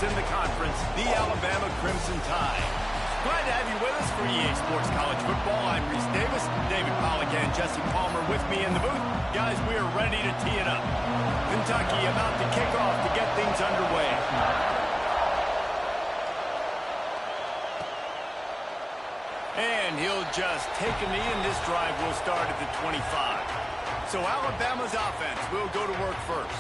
favorites in the conference, the Alabama Crimson Tide. Glad to have you with us for EA Sports College Football. I'm Reese Davis, David Pollack and Jesse Palmer with me in the booth. Guys, we are ready to tee it up. Kentucky about to kick off to get things underway. And he'll just take a knee, and this drive will start at the 25. So Alabama's offense will go to work first.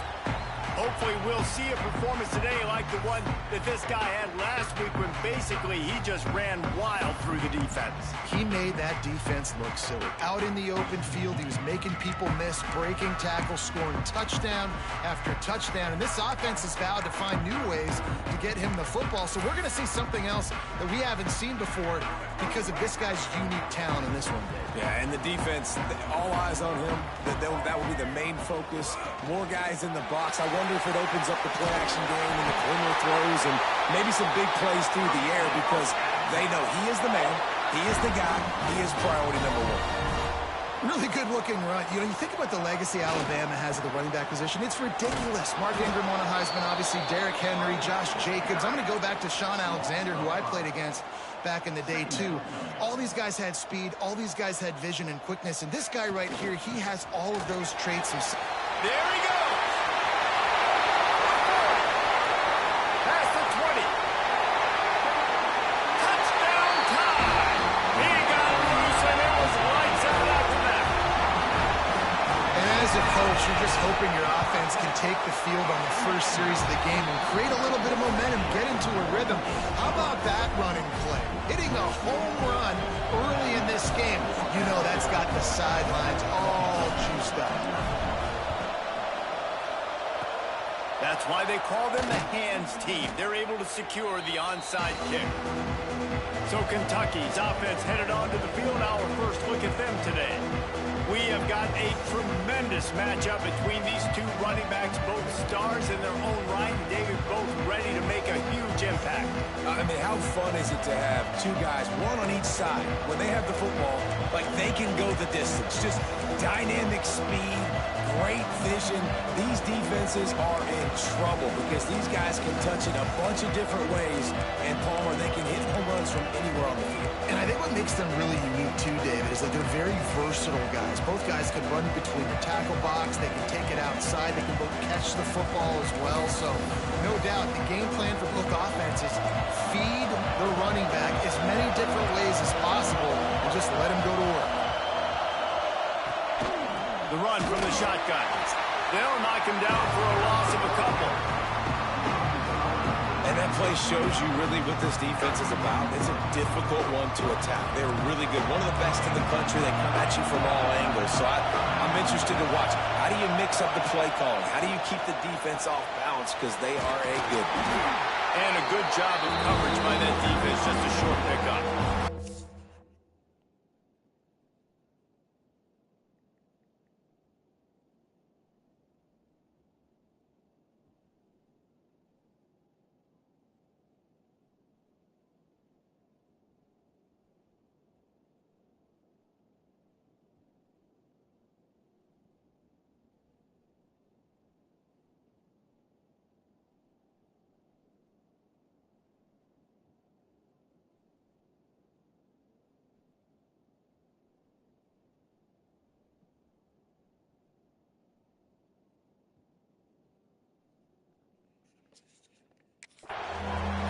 Hopefully we'll see a performance today like the one that this guy had last week when basically he just ran wild through the defense. He made that defense look silly. Out in the open field, he was making people miss, breaking tackles, scoring touchdown after touchdown. And this offense has vowed to find new ways to get him the football. So we're going to see something else that we haven't seen before because of this guy's unique talent in this one, Dave. Yeah, and the defense, all eyes on him. That will be the main focus. More guys in the box. I wonder if it opens up the play-action game and the corner throws and maybe some big plays through the air because they know he is the man, he is the guy, he is priority number one. Really good-looking run. You know, you think about the legacy Alabama has at the running back position. It's ridiculous. Mark Ingram won a Heisman, obviously Derrick Henry, Josh Jacobs. I'm going to go back to Sean Alexander, who I played against back in the day, too. All these guys had speed. All these guys had vision and quickness. And this guy right here, he has all of those traits. There he goes. Past the 20. Touchdown time. He got loose, and it was lights out after that. And as a coach, you're just hoping your offense can take the field on the first series of the game and create a little bit of momentum, get into a rhythm. How about that running play? Hitting a home run early in this game. You know that's got the sidelines all juiced up. That's why they call them the hands team. They're able to secure the onside kick. So Kentucky's offense headed onto the field. Our first look at them today. We have got a tremendous matchup between these two running backs, both stars in their own right, and David, both ready to make a huge impact. I mean, how fun is it to have two guys, one on each side, when they have the football, like they can go the distance. Just dynamic speed, great vision. These defenses are in trouble because these guys can touch it a bunch of different ways, and Palmer, they can hit home runs from anywhere on the field. And I think what makes them really unique too, David, is that they're very versatile guys. Both guys can run between the tackle box. They can take it outside. They can both catch the football as well. So, no doubt, the game plan for both offenses, feed the running back as many different ways as possible and just let him go to work. The run from the shotgun. They'll knock him down for a loss of a couple. And that play shows you really what this defense is about. It's a difficult one to attack. They're really good. One of the best in the country. They come at you from all angles. So I'm interested to watch. How do you mix up the play calling? How do you keep the defense off balance? Because they are a good team. And a good job of coverage by that defense. Just a short pickup.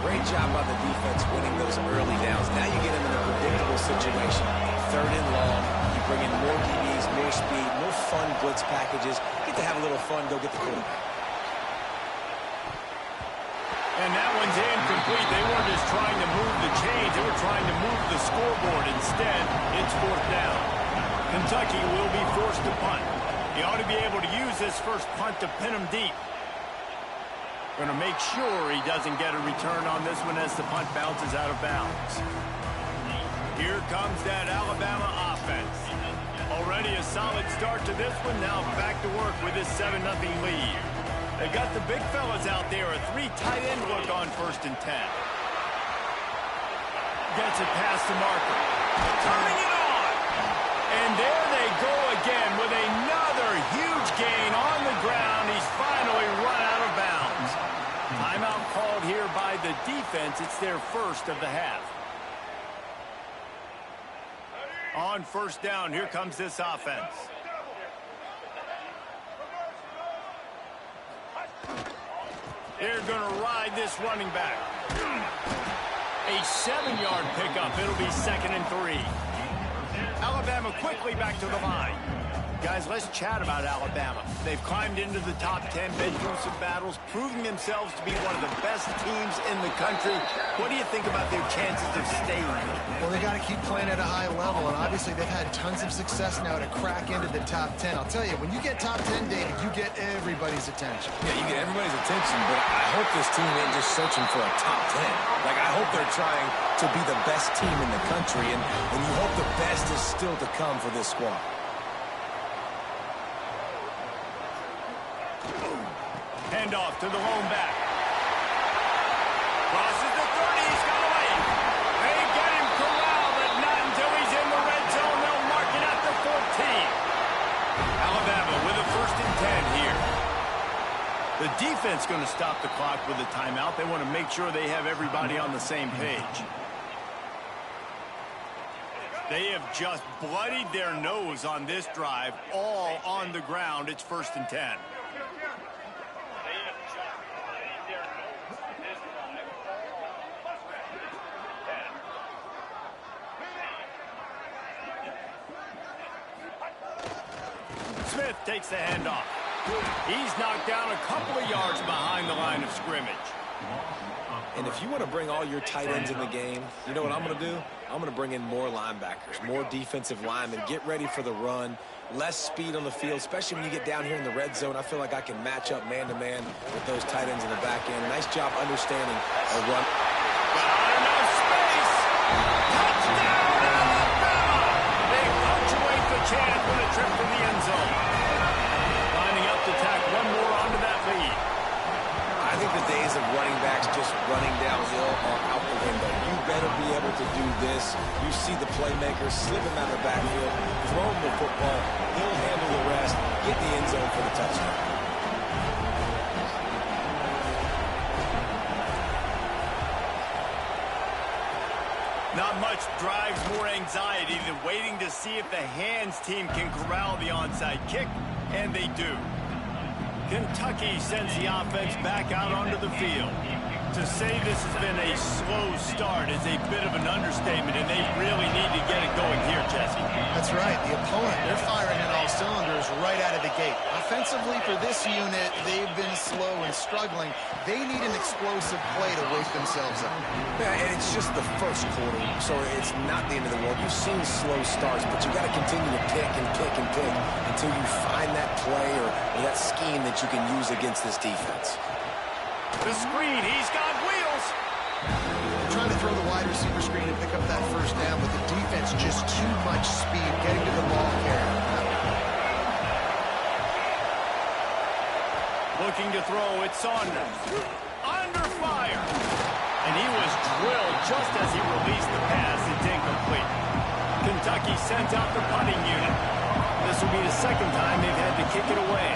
Great job by the defense winning those early downs. Now you get them in a predictable situation. Third and long. You bring in more DBs, more speed, more fun blitz packages. Get to have a little fun, go get the quarterback. And that one's incomplete. They weren't just trying to move the chains. They were trying to move the scoreboard. Instead, it's fourth down. Kentucky will be forced to punt. He ought to be able to use this first punt to pin him deep. Going to make sure he doesn't get a return on this one as the punt bounces out of bounds. Here comes that Alabama offense. Already a solid start to this one. Now back to work with this 7-0 lead. They got the big fellas out there. A 3 tight end look on 1st and 10. Gets it past the marker. Turning it on. And there they go again with another huge gain on the ground. He's finally run out of bounds. Timeout call. called here by the defense. It's their first of the half. On first down, here comes this offense. They're going to ride this running back. A 7-yard pickup. It'll be 2nd and 3. Alabama quickly back to the line. Guys, let's chat about Alabama. They've climbed into the top 10, been through some battles, proving themselves to be one of the best teams in the country. What do you think about their chances of staying there? Well, they got to keep playing at a high level, and obviously they've had tons of success now to crack into the top 10. I'll tell you, when you get top 10, David, you get everybody's attention. Yeah, you get everybody's attention, but I hope this team ain't just searching for a top 10. Like, I hope they're trying to be the best team in the country, and you hope the best is still to come for this squad. Handoff to the lone back. Crosses the 30. He's got away. They get him corralled, but not until he's in the red zone. They'll mark it at the 14. Alabama with a 1st and 10 here. The defense going to stop the clock with a timeout. They want to make sure they have everybody on the same page. They have just bloodied their nose on this drive, all on the ground. It's 1st and 10. Smith takes the handoff. He's knocked down a couple of yards behind the line of scrimmage. And if you want to bring all your tight ends in the game, you know what I'm going to do? I'm going to bring in more linebackers, more defensive linemen, get ready for the run, less speed on the field, especially when you get down here in the red zone. I feel like I can match up man-to-man with those tight ends in the back end. Nice job understanding a run. Got enough space. Touchdown, Alabama! They punctuate the chance with a trip from the end zone. Lining up to tack one more onto that lead. I think the days of running backs just running downhill are out the window. You better be able to do this. You see the playmakers slip him out of the backfield, throw him the football, he'll handle the rest, get the end zone for the touchdown. Not much drives more anxiety than waiting to see if the hands team can corral the onside kick, and they do. Kentucky sends the offense back out onto the field. To say this has been a slow start is a bit of an understatement, and they really need to get it going here, Jesse. That's right. The opponent, they're firing on all cylinders right out of the gate. Offensively for this unit, they've been slow and struggling. They need an explosive play to wake themselves up. Yeah, and it's just the first quarter, so it's not the end of the world. You've seen slow starts, but you got to continue to pick and pick and pick until you find that play or that scheme that you can use against this defense. The screen, he's got wheels. They're trying to throw the wide receiver screen and pick up that first down, but the defense just too much speed getting to the ball carrier. Looking to throw, it's Saunders. Under fire. And he was drilled just as he released the pass. It's incomplete. Kentucky sent out the punting unit. This will be the second time they've had to kick it away.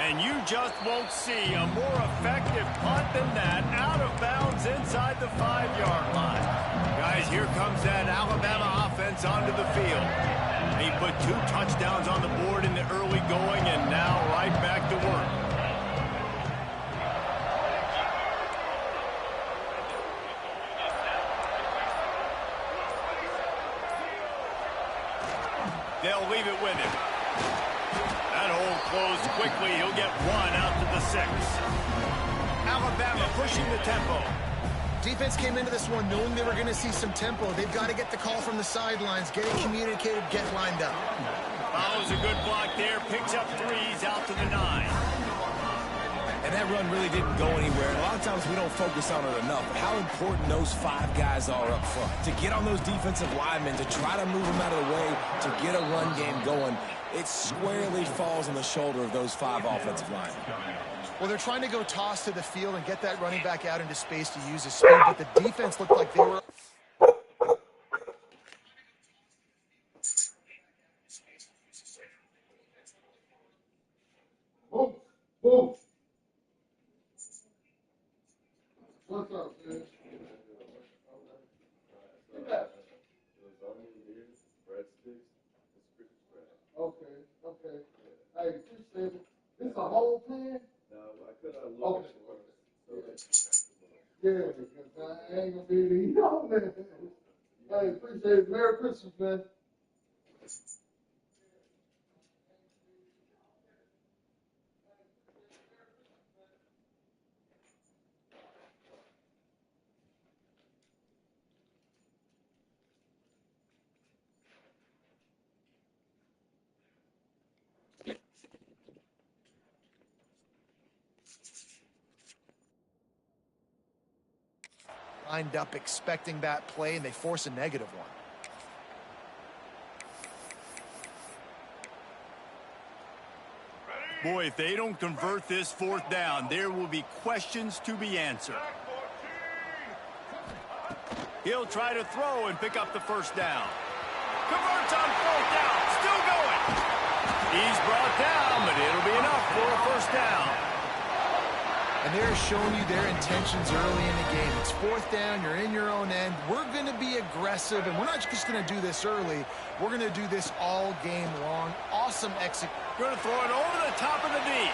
And you just won't see a more effective punt than that, out of bounds inside the 5-yard line. Guys, here comes that Alabama offense onto the field. He put 2 touchdowns on the board in the early going, and now right back to work. They'll leave it with him. That hole closed quickly. He'll get 1 out to the 6. Alabama pushing the tempo. Defense came into this one knowing they were going to see some tempo. They've got to get the call from the sidelines, get it communicated, get lined up. Follows a good block there. Picks up 3s out to the 9. And that run really didn't go anywhere. And a lot of times we don't focus on it enough. But how important those 5 guys are up front. To get on those defensive linemen, to try to move them out of the way, to get a run game going. It squarely falls on the shoulder of those 5 offensive linemen. Well, they're trying to go toss to the field and get that running back out into space to use his speed, but the defense looked like they were... Boom. Boom. What's up, man? Okay, okay. Hey, appreciate it. This a whole pan? No, I could have looked yeah, because I ain't gonna be able to eat all that. Hey, appreciate it. Merry Christmas, man. Lined up expecting that play, and they force a negative one. Boy, if they don't convert this fourth down, there will be questions to be answered. He'll try to throw and pick up the first down. Converts on fourth down. Still going. He's brought down, but it'll be enough for a first down. And they're showing you their intentions early in the game. It's fourth down. You're in your own end. We're going to be aggressive, and we're not just going to do this early. We're going to do this all game long. Awesome execution. Going to throw it over the top of the deep.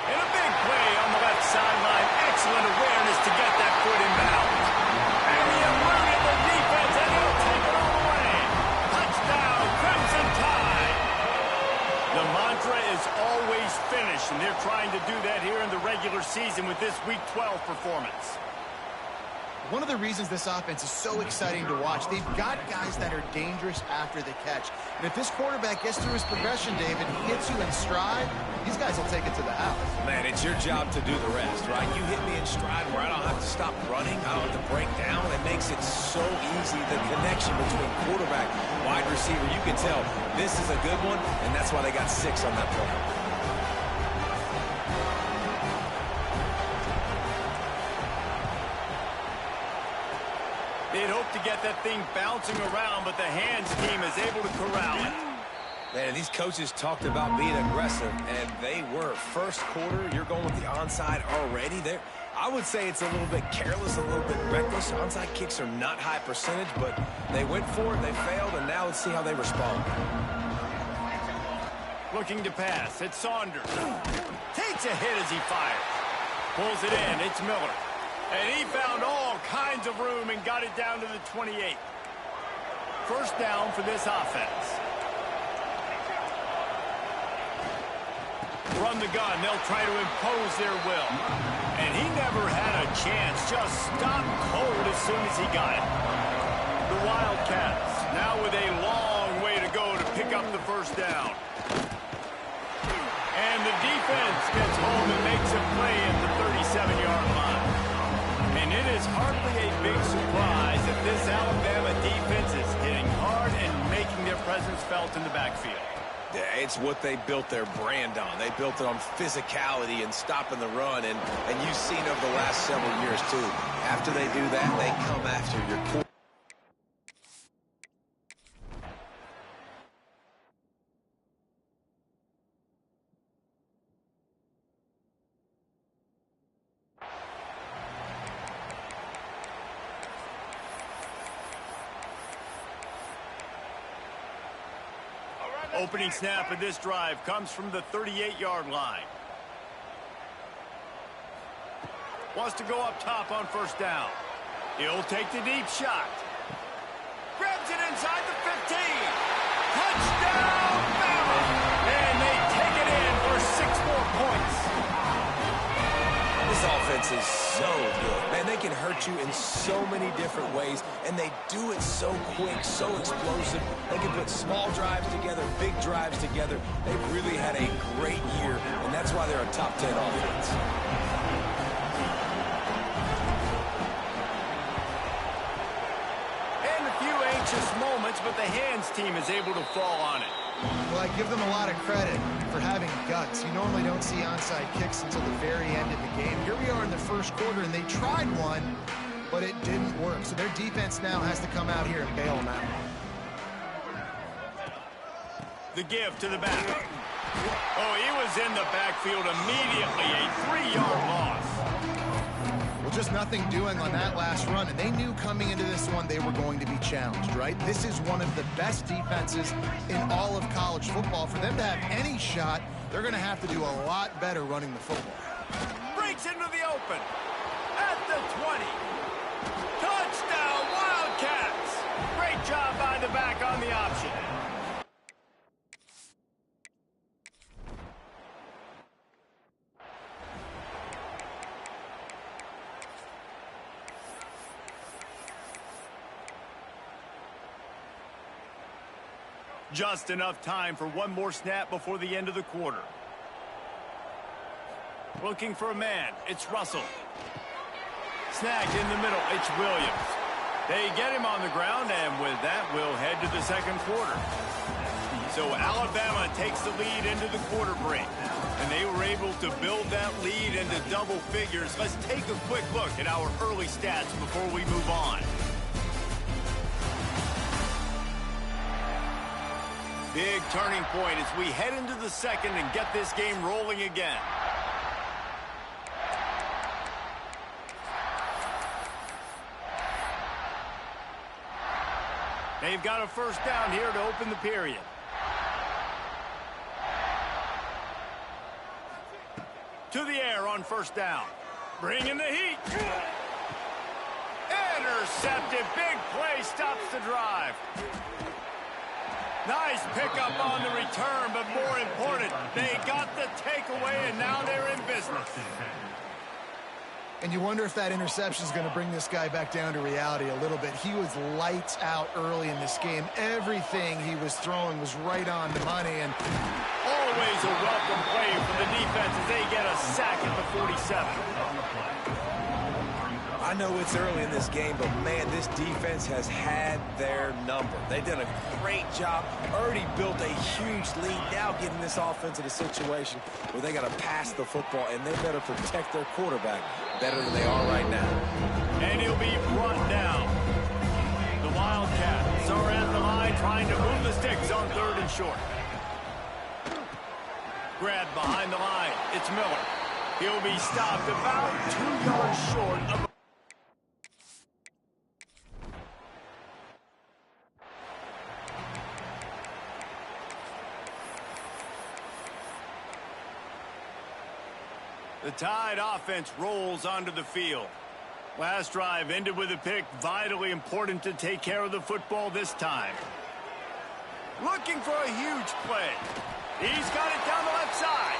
And a big play on the left sideline. Excellent awareness to get that foot in bounds. And he eluded the defense, and he'll take it all the way. Touchdown, Crimson Tide. The mantra is always finish, and they're trying to do that here in the regular season with this Week 12 performance. One of the reasons this offense is so exciting to watch, they've got guys that are dangerous after the catch. And if this quarterback gets through his progression, David, hits you in stride, these guys will take it to the house. Man, it's your job to do the rest, right? You hit me in stride where I don't have to stop running. I don't have to break down. It makes it so easy, the connection between quarterback, wide receiver. You can tell this is a good one, and that's why they got 6 on that play. They'd hope to get that thing bouncing around, but the hands team is able to corral it. Man, these coaches talked about being aggressive, and they were. First quarter, you're going with the onside already. I would say it's a little bit careless, a little bit reckless. Onside kicks are not high percentage, but they went for it, they failed, and now let's see how they respond. Looking to pass. It's Saunders. Takes a hit as he fires. Pulls it in. It's Miller. And he found all kinds of room and got it down to the 28. First down for this offense. From the gun, they'll try to impose their will. And he never had a chance. Just stopped cold as soon as he got it. The Wildcats now with a long way to go to pick up the first down. And the defense gets home and makes a play at the 37-yard line. And it is hardly a big surprise that this Alabama defense is hitting hard and making their presence felt in the backfield. Yeah, it's what they built their brand on. They built it on physicality and stopping the run, and you've seen over the last several years, too. After they do that, they come after your core. Opening snap of this drive comes from the 38-yard line. Wants to go up top on first down. He'll take the deep shot. Grabs it inside the 15. Touchdown, Bama! And they take it in for 6 more points. This offense is so good. Man, they can hurt you in so many different ways, and they do it so quick, so explosive. They can put small drives together, big drives together. They've really had a great year, and that's why they're a top 10 offense. And a few anxious moments, but the hands team is able to fall on it. Well, I give them a lot of credit for having guts. You normally don't see onside kicks until the very end of the game. Here we are in the first quarter, and they tried one, but it didn't work. So their defense now has to come out here and bail them out. The give to the back. Oh, he was in the backfield immediately. A 3-yard loss. Well, just nothing doing on that last run, and they knew coming into this one they were going to be challenged, right? This is one of the best defenses in all of college football. For them to have any shot, they're going to have to do a lot better running the football. Breaks into the open. At the 20. Touchdown, Wildcats! Great job by the back on the option. Just enough time for one more snap before the end of the quarter. Looking for a man. It's Russell. Snagged in the middle. It's Williams. They get him on the ground, and with that, we'll head to the second quarter. So Alabama takes the lead into the quarter break, and they were able to build that lead into double figures. Let's take a quick look at our early stats before we move on. Big turning point as we head into the second and get this game rolling again. They've got a first down here to open the period. To the air on first down. Bringing the heat. Intercepted. Big play stops the drive. Nice pickup on the return, but more important, they got the takeaway, and now they're in business. And you wonder if that interception is going to bring this guy back down to reality a little bit. He was lights out early in this game. Everything he was throwing was right on the money. And always a welcome play for the defense as they get a sack at the 47. I know it's early in this game, but, man, this defense has had their number. They've done a great job, already built a huge lead, now getting this offense in a situation where they got to pass the football, and they better protect their quarterback better than they are right now. And he'll be brought down. The Wildcats are at the line trying to move the sticks on 3rd and short. Grabbed behind the line. It's Miller. He'll be stopped about 2 yards short of the Tide offense rolls onto the field. Last drive ended with a pick. Vitally important to take care of the football this time. Looking for a huge play. He's got it down the left side.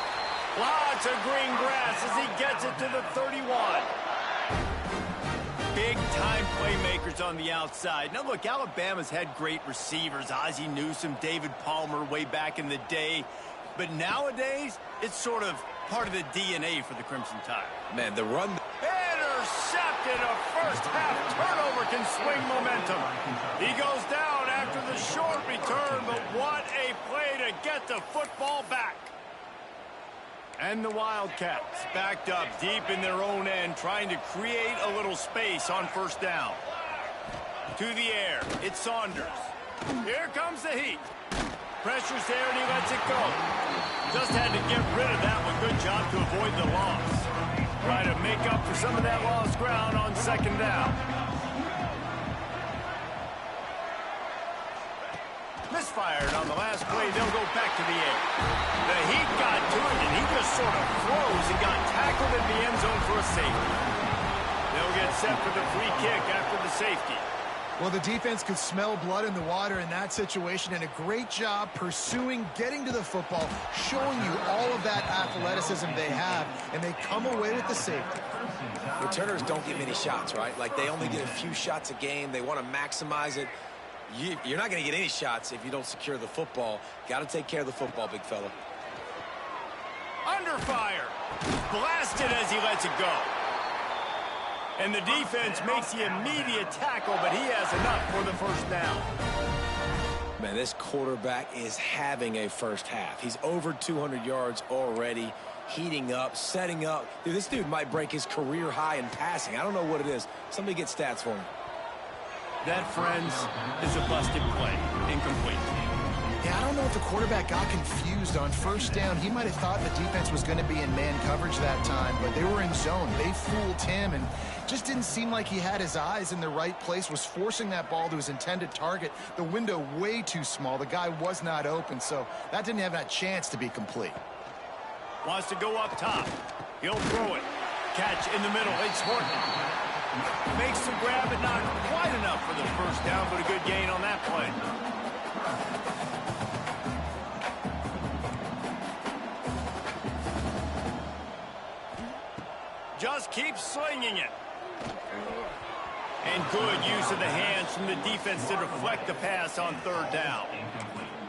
Lots of green grass as he gets it to the 31. Big-time playmakers on the outside. Now, look, Alabama's had great receivers. Ozzie Newsome, David Palmer way back in the day. But nowadays, it's sort of part of the DNA for the Crimson Tide. Man, the run. Intercepted. A first-half turnover can swing momentum. He goes down after the short return, but what a play to get the football back. And the Wildcats backed up deep in their own end, trying to create a little space on first down. To the air, it's Saunders. Here comes the heat. Pressure's there, and he lets it go. Just had to get rid of that one. Good job to avoid the loss. Try to make up for some of that lost ground on second down. Misfired on the last play. They'll go back to the air. The Heat got to it, and he just sort of froze and got tackled in the end zone for a safety. They'll get set for the free kick after the safety. well, the defense could smell blood in the water in that situation, and a great job pursuing, getting to the football, showing you all of that athleticism they have, and they come away with the safety. Returners don't get many shots, right? Like, they only get a few shots a game. They want to maximize it. You're not going to get any shots if you don't secure the football. Got to take care of the football, big fella. Under fire. Blasted as he lets it go. And the defense makes the immediate tackle, but he has enough for the first down. Man, this quarterback is having a first half. He's over 200 yards already, heating up, setting up. Dude, this dude might break his career high in passing. I don't know what it is. Somebody get stats for him. That, friends, is a busted play. Incomplete. Yeah, I don't know if the quarterback got confused on first down. He might have thought the defense was going to be in man coverage that time, but they were in zone. They fooled him and just didn't seem like he had his eyes in the right place, was forcing that ball to his intended target. The window way too small. The guy was not open, so that didn't have that chance to be complete. Wants to go up top. He'll throw it. Catch in the middle. It's Horton. Makes the grab, but not quite enough for the first down, but a good gain on that play. Just keeps slinging it. And good use of the hands from the defense to deflect the pass on third down.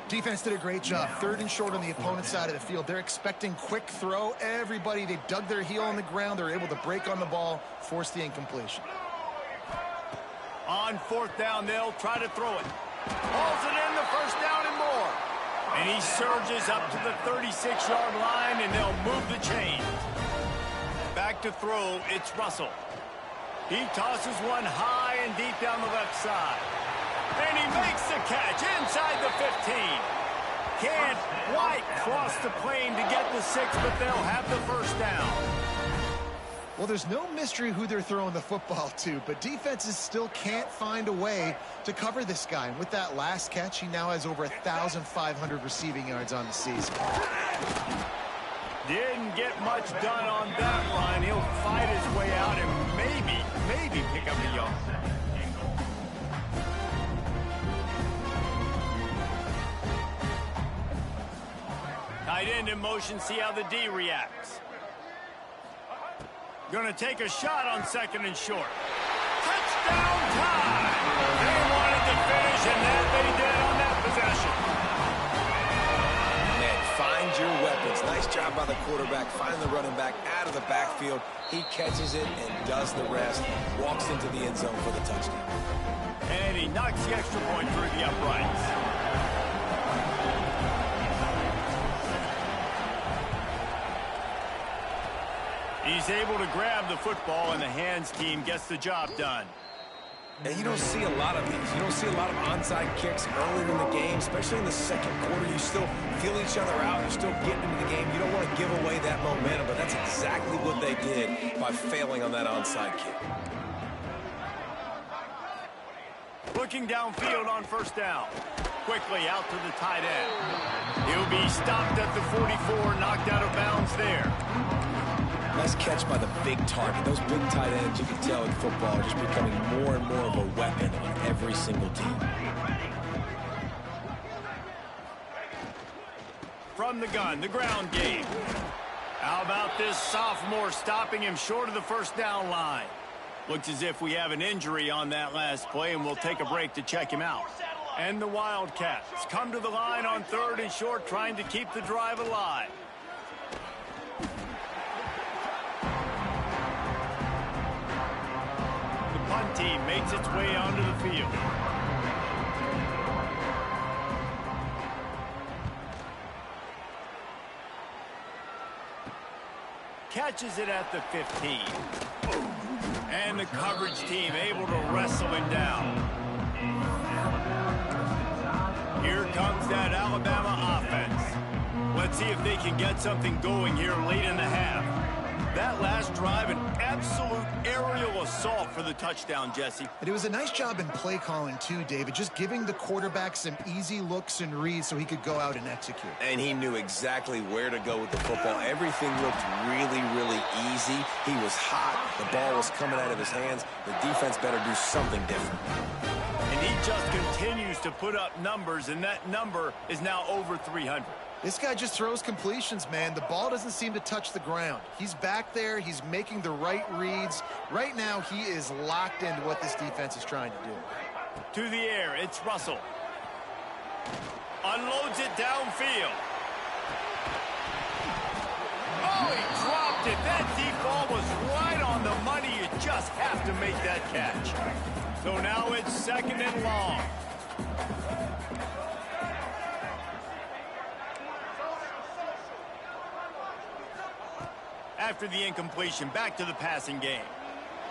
Defense did a great job. 3rd and short on the opponent's side of the field. They're expecting quick throw. Everybody, they dug their heel on the ground. They're able to break on the ball, force the incompletion. On 4th down, they'll try to throw it. Hauls it in, the first down and more. And he surges up to the 36-yard line, and they'll move the chain. Back to throw, it's Russell. He tosses one high and deep down the left side. And he makes the catch inside the 15. Can't quite cross the plane to get the 6, but they'll have the first down. Well, there's no mystery who they're throwing the football to, but defenses still can't find a way to cover this guy. And with that last catch, he now has over 1,500 receiving yards on the season. Didn't get much done on that run. He'll fight his way out and maybe pick up a yard. Tight end in motion, see how the D reacts. Going to take a shot on 2nd and short. Touchdown time! They wanted to finish, and that they did on that possession. Man, find your weapons. Nice job by the quarterback. Find the running back out of the backfield. He catches it and does the rest. Walks into the end zone for the touchdown. And he knocks the extra point through the uprights. He's able to grab the football, and the hands team gets the job done. And you don't see a lot of these. You don't see a lot of onside kicks earlier in the game, especially in the second quarter. You still feel each other out. You're still getting into the game. You don't want to give away that momentum, but that's exactly what they did by failing on that onside kick. Looking downfield on first down. Quickly out to the tight end. He'll be stopped at the 44, knocked out of bounds there. Nice catch by the big target. Those big tight ends, you can tell in football, are just becoming more and more of a weapon on every single team. From the gun, the ground game. How about this sophomore stopping him short of the first down line? Looks as if we have an injury on that last play, and we'll take a break to check him out. And the Wildcats come to the line on 3rd and short, trying to keep the drive alive. Punt team makes its way onto the field. Catches it at the 15. And the coverage team able to wrestle him down. Here comes that Alabama offense. Let's see if they can get something going here late in the half. That last drive, an absolute aerial assault for the touchdown, Jesse. And it was a nice job in play calling, too, David, just giving the quarterback some easy looks and reads so he could go out and execute. And he knew exactly where to go with the football. Everything looked really, really easy. He was hot. The ball was coming out of his hands. The defense better do something different. And he just continues to put up numbers, and that number is now over 300. This guy just throws completions, man. The ball doesn't seem to touch the ground. He's back there. He's making the right reads. Right now, he is locked into what this defense is trying to do. To the air, it's Russell. Unloads it downfield. Oh, he dropped it. That deep ball was right on the money. You just have to make that catch. So now it's 2nd and long. After the incompletion, back to the passing game.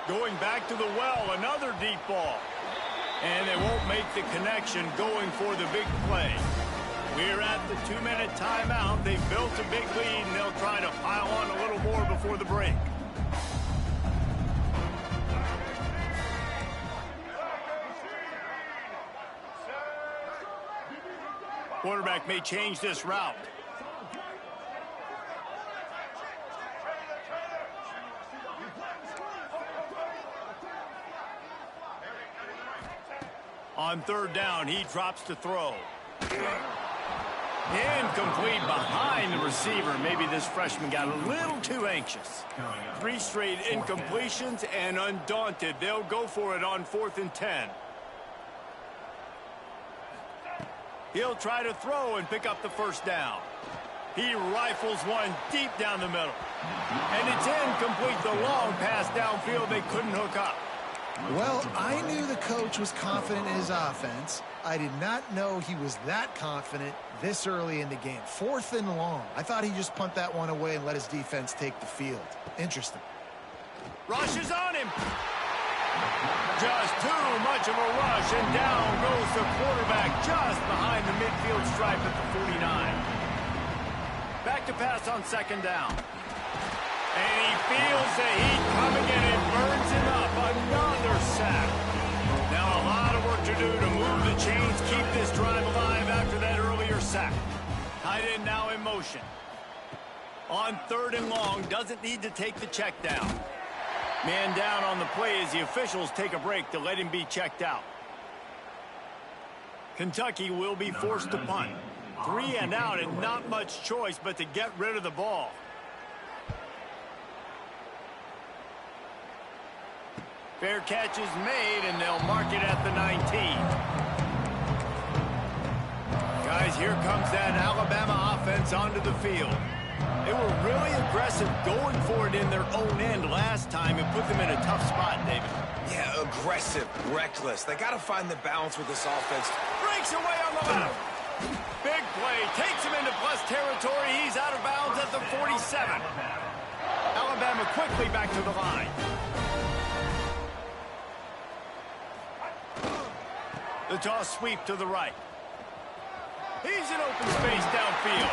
Going back to the well, another deep ball. And they won't make the connection going for the big play. We're at the 2-minute timeout. They've built a big lead, and they'll try to pile on a little more before the break. Quarterback may change this route. On third down, he drops to throw. Incomplete behind the receiver. Maybe this freshman got a little too anxious. 3 straight incompletions, and undaunted, they'll go for it on 4th and 10. He'll try to throw and pick up the first down. He rifles one deep down the middle. And it's incomplete. The long pass downfield, they couldn't hook up. Well, I knew the coach was confident in his offense. I did not know he was that confident this early in the game. 4th and long. I thought he'd just punt that one away and let his defense take the field. Interesting. Rush is on him. Just too much of a rush, and down goes the quarterback just behind the midfield stripe at the 49. Back to pass on 2nd down. And he feels the heat coming in and burns him up. Another sack. Now a lot of work to do to move the chains, keep this drive alive after that earlier sack. Tight end now in motion. On 3rd and long, doesn't need to take the check down. Man down on the play as the officials take a break to let him be checked out. Kentucky will be forced to punt. 3 and out, and not much choice but to get rid of the ball. Fair catch is made, and they'll mark it at the 19. Guys, here comes that Alabama offense onto the field. They were really aggressive going for it in their own end last time and put them in a tough spot, David. Yeah, aggressive, reckless. They got to find the balance with this offense. Breaks away on the left. Big play. Takes him into plus territory. He's out of bounds at the 47. Alabama quickly back to the line. The toss sweep to the right. He's in open space downfield.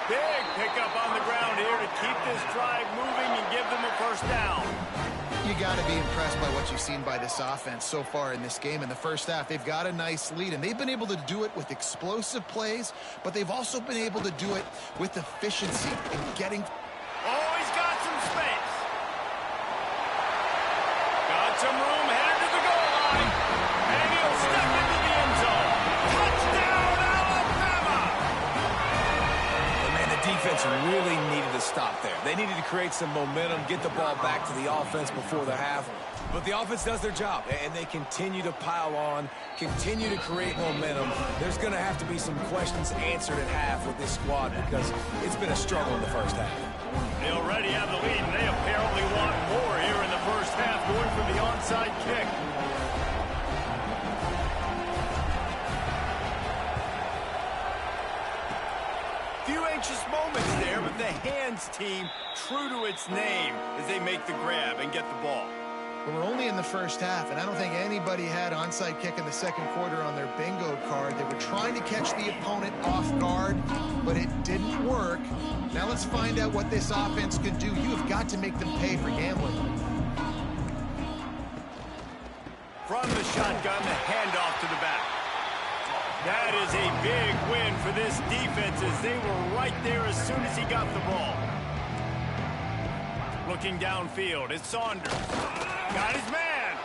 Big pickup on the ground here to keep this drive moving and give them a first down. You got to be impressed by what you've seen by this offense so far in this game. In the first half, they've got a nice lead, and they've been able to do it with explosive plays, but they've also been able to do it with efficiency and getting... Oh, he's got some space. Got some room, headed to the goal line. And he'll step into the end zone. Touchdown, Alabama! And man, the defense really needed to stop there. They needed to create some momentum, get the ball back to the offense before the half. But the offense does their job, and they continue to pile on, continue to create momentum. There's going to have to be some questions answered at half with this squad because it's been a struggle in the first half. They already have the lead, and they apparently want more here in the first half, going for the onside kick. Few anxious moments there, but the hands team true to its name as they make the grab and get the ball. We're only in the first half, and I don't think anybody had onside kick in the second quarter on their bingo card. They were trying to catch the opponent off guard, but it didn't work. Now let's find out what this offense can do. You have got to make them pay for gambling. From the shotgun, the handoff to the back. That is a big win for this defense as they were right there as soon as he got the ball. Looking downfield, it's Saunders. Got his man.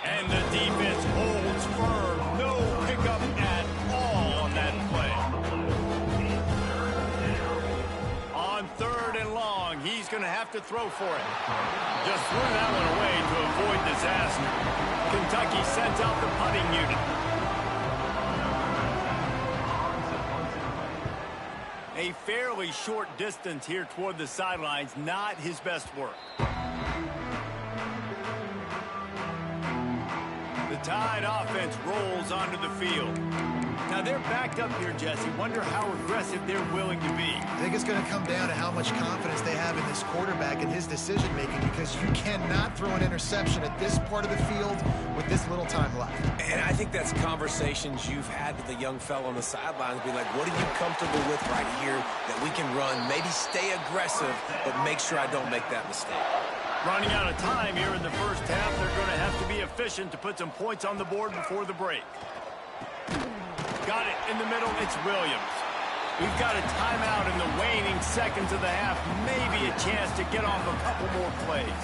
And the defense holds firm. No pickup at all on that play. On 3rd and long, he's going to have to throw for it. Just threw that one away to avoid disaster. Kentucky sends out the punting unit. A fairly short distance here toward the sidelines, not his best work. The Tide offense rolls onto the field. Now they're backed up here, Jesse. Wonder how aggressive they're willing to be. I think it's going to come down to how much confidence they have in this quarterback and his decision-making, because you cannot throw an interception at this part of the field with this little time left. And I think that's conversations you've had with the young fellow on the sidelines. Be like, what are you comfortable with right here that we can run? Maybe stay aggressive, but make sure I don't make that mistake. Running out of time here in the first half. They're going to have to be efficient to put some points on the board before the break. Got it in the middle. It's Williams. We've got a timeout in the waning seconds of the half. Maybe a chance to get off a couple more plays.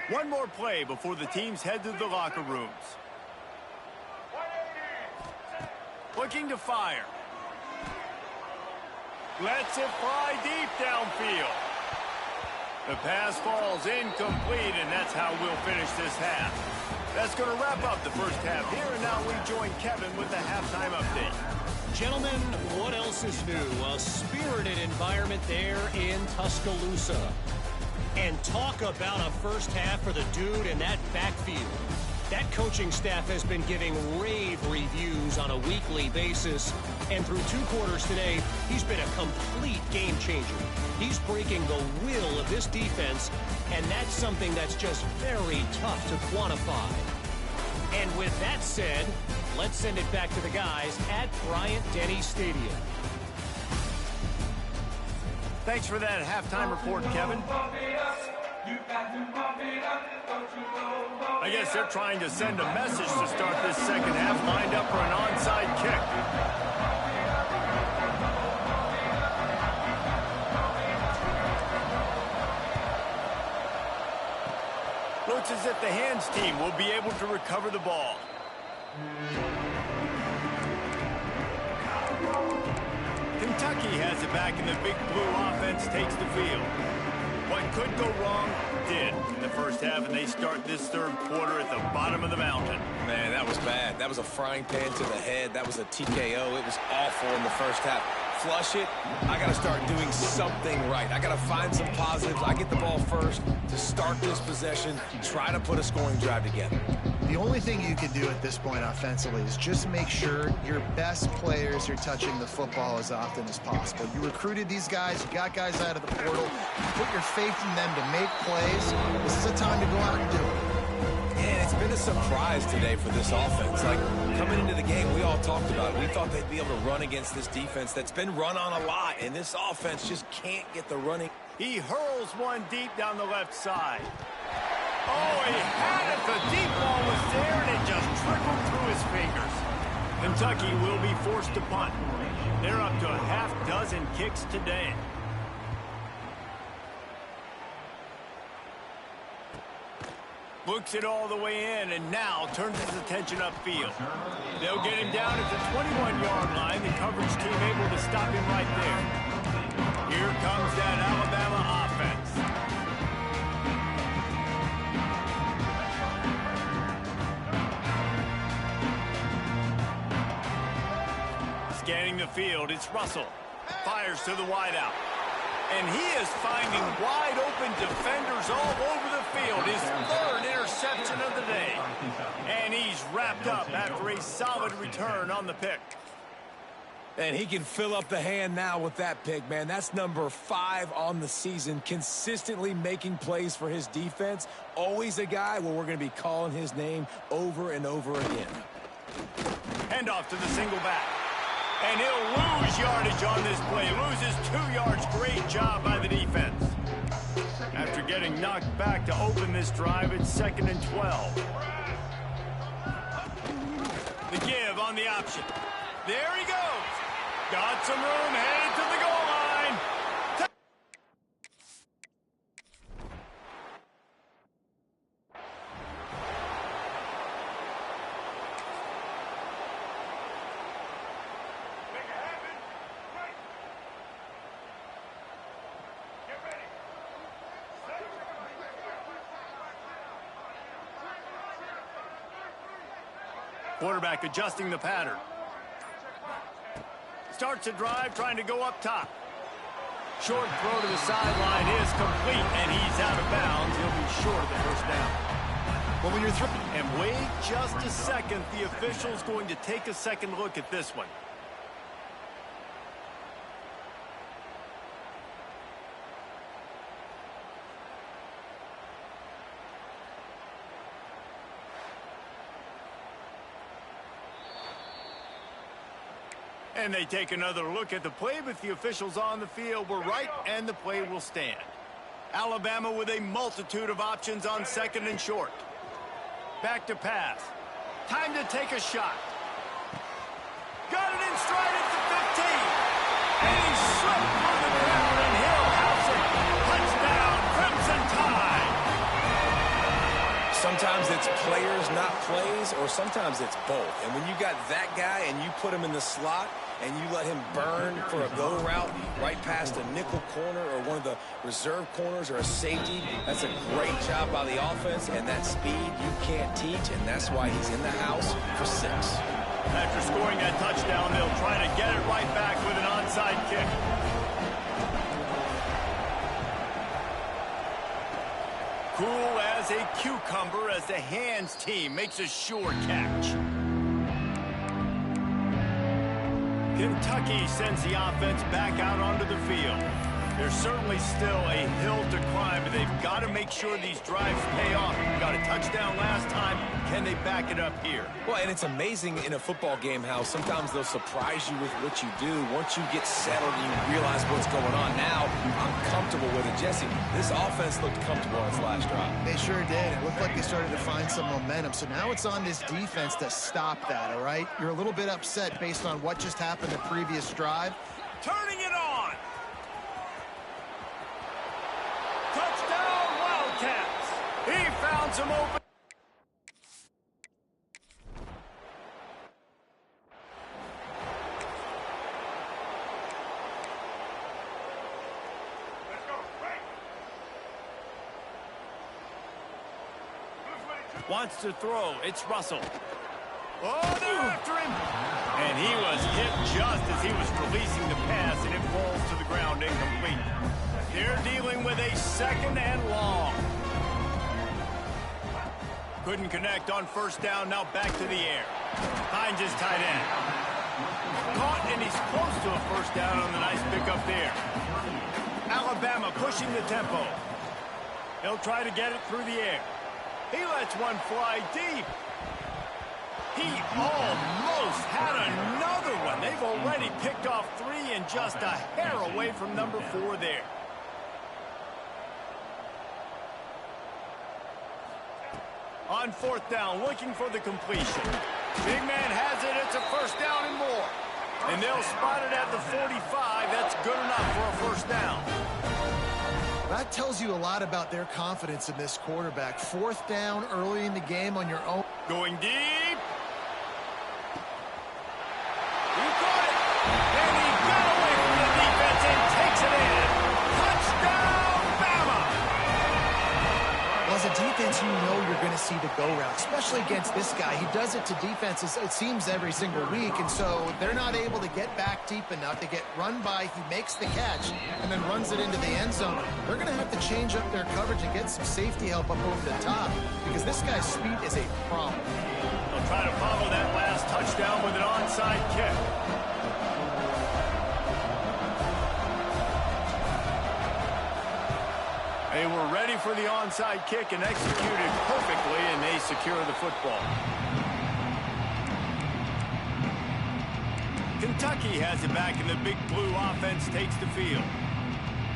One more play before the teams head to the locker rooms. Looking to fire. Lets it fly deep downfield. The pass falls incomplete, and that's how we'll finish this half. That's going to wrap up the first half here, and now we join Kevin with the halftime update. Gentlemen, what else is new? A spirited environment there in Tuscaloosa. And talk about a first half for the dude in that backfield. That coaching staff has been giving rave reviews on a weekly basis. And through 2 quarters today, he's been a complete game changer. He's breaking the will of this defense, and that's something that's just very tough to quantify. And with that said, let's send it back to the guys at Bryant-Denny Stadium. Thanks for that halftime report, Kevin. I guess they're trying to send a message to start this second half, lined up for an onside kick. Looks as if the hands team will be able to recover the ball. Kentucky has it back, and the big blue offense takes the field. What could go wrong did in the first half, and they start this third quarter at the bottom of the mountain. Man, that was bad. That was a frying pan to the head. That was a TKO. It was awful in the first half. Flush it. I got to start doing something right. I got to find some positives. I get the ball first to start this possession, try to put a scoring drive together. The only thing you can do at this point offensively is just make sure your best players are touching the football as often as possible. You recruited these guys, you got guys out of the portal, you put your faith in them to make plays. This is a time to go out and do it. Yeah, it's been a surprise today for this offense. Like, coming into the game, we all talked about it. We thought they'd be able to run against this defense that's been run on a lot, and this offense just can't get the running. He hurls one deep down the left side. Oh, he had it. The deep ball was there, and it just trickled through his fingers. Kentucky will be forced to punt. They're up to a half dozen kicks today. Looks it all the way in, and now turns his attention upfield. They'll get him down at the 21-yard line. The coverage team able to stop him right there. Here comes that Alabama offense. Scanning the field, it's Russell. Fires to the wideout. And he is finding wide-open defenders all over the field. His third interception of the day. And he's wrapped up after a solid return on the pick. And he can fill up the hand now with that pick, man. That's number 5 on the season, consistently making plays for his defense. Always a guy where we're going to be calling his name over and over again. Handoff to the single back. And he'll lose yardage on this play. Loses 2 yards. Great job by the defense. After getting knocked back to open this drive, it's 2nd and 12. The give on the option. There he goes. Got some room, headed to the goal line. Quarterback adjusting the pattern. Starts a drive, trying to go up top. Short throw to the sideline is complete, and he's out of bounds. He'll be short of the first down. Well, when you're through... And wait just a second. The official's going to take a second look at this one. And they take another look at the play, but the officials on the field were right, and the play will stand. Alabama with a multitude of options on second and short. Back to pass. Time to take a shot. Got it in stride at the 15. And he slipped on the ground, and he'll house it. Touchdown, Crimson Tide. Sometimes it's players, not plays, or sometimes it's both. And when you got that guy and you put him in the slot and you let him burn for a go route right past a nickel corner or one of the reserve corners or a safety, that's a great job by the offense, and that speed you can't teach, and that's why he's in the house for 6. After scoring that touchdown, they'll try to get it right back with an onside kick. Cool as a cucumber as the hands team makes a sure catch. Kentucky sends the offense back out onto the field. There's certainly still a hill to climb, but they've got to make sure these drives pay off. Got a touchdown last time. Can they back it up here? Well, and it's amazing in a football game how sometimes they'll surprise you with what you do. Once you get settled and you realize what's going on now, I'm comfortable with it. Jesse, this offense looked comfortable on its last drive. They sure did. It looked like they started to find some momentum. So now it's on this defense to stop that, all right? You're a little bit upset based on what just happened the previous drive. Turning it on. Touchdown, Wildcats. He found some open. Wants to throw. It's Russell. Oh, they're after him. And he was hit just as he was releasing the pass, and it falls to the ground incomplete. They're dealing with a second and long. Couldn't connect on first down. Now back to the air. Finds his tight end. Caught, and he's close to a first down on the nice pickup there. Alabama pushing the tempo. He'll try to get it through the air. He lets one fly deep. He almost had another one. They've already picked off 3 and just a hair away from number 4 there. On fourth down, looking for the completion. Big man has it. It's a first down and more. And they'll spot it at the 45. That's good enough for a first down. That tells you a lot about their confidence in this quarterback. Fourth down early in the game on your own. Going deep. He caught it. And he got away from the defense and takes it in. Touchdown, Bama. Well, as a defense, you know you're going to see the go route, especially against this guy. He does it to defenses, it seems, every single week, and so they're not able to get back deep enough. They get run by, he makes the catch, and then runs it into the end zone. They're going to have to change up their coverage and get some safety help up over the top, because this guy's speed is a problem. They'll try to follow that last touchdown with an onside kick. They were ready for the onside kick and executed perfectly, and they secure the football. Kentucky has it back, and the Big Blue offense takes the field.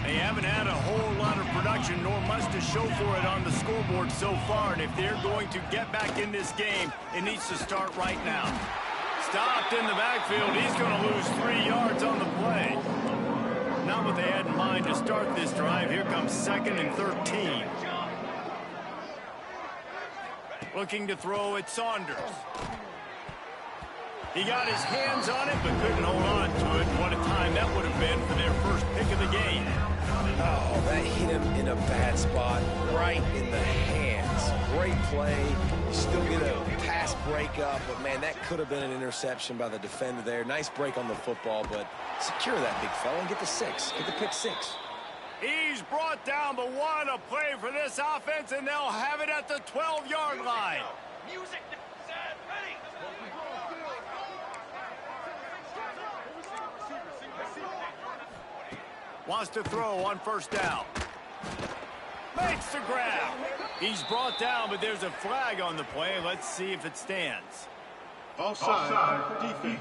They haven't had a whole lot of production, nor much to show for it on the scoreboard so far, and if they're going to get back in this game, it needs to start right now. Stopped in the backfield. He's going to lose 3 yards on the play. Not what they had in mind to start this drive. Here comes 2nd and 13. Looking to throw at Saunders. He got his hands on it, but couldn't hold on to it. What a time that would have been for their first pick of the game. Oh, that hit him in a bad spot, right in the hands. Great play. You still get a pass breakup, but, man, that could have been an interception by the defender there. Nice break on the football, but secure that big fella and get the 6. Get the pick 6. He's brought down, but what a play for this offense, and they'll have it at the 12-yard line. Music, set, ready. Wants to throw on first down. Makes the grab. He's brought down, but there's a flag on the play. Let's see if it stands. Offside, defense.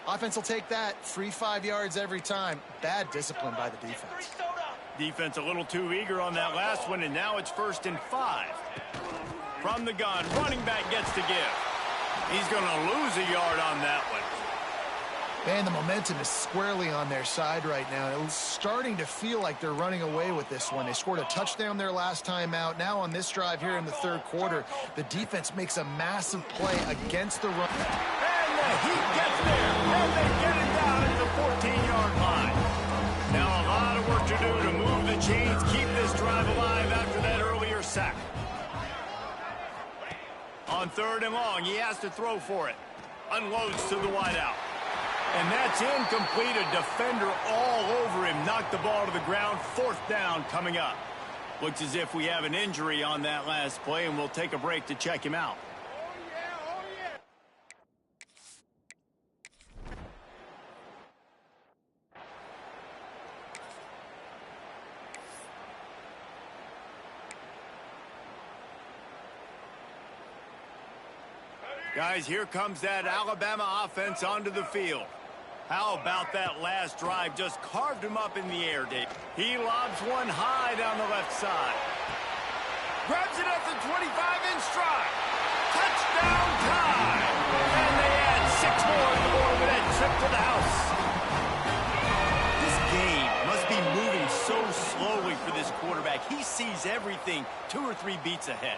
Offense will take that. Free 5 yards every time. Bad discipline by the defense. Defense a little too eager on that last one, and now it's 1st and 5. From the gun, running back gets to give. He's going to lose a yard on that one. Man, the momentum is squarely on their side right now. It's starting to feel like they're running away with this one. They scored a touchdown their last time out. Now on this drive here in the 3rd quarter, the defense makes a massive play against the run. And the heat gets there, and they get it down at the 14-yard line. Now a lot of work to do to move the chains, keep this drive alive after that earlier sack. On 3rd and long, he has to throw for it. Unloads to the wideout. And that's incomplete. A defender all over him. Knocked the ball to the ground. 4th down coming up. Looks as if we have an injury on that last play, and we'll take a break to check him out. Guys, here comes that Alabama offense onto the field. How about that last drive? Just carved him up in the air, Dave. He lobs one high down the left side. Grabs it at the 25 in stride. Touchdown time! And they add 6 more on the board with that trip to the house. This game must be moving so slowly for this quarterback. He sees everything 2 or 3 beats ahead.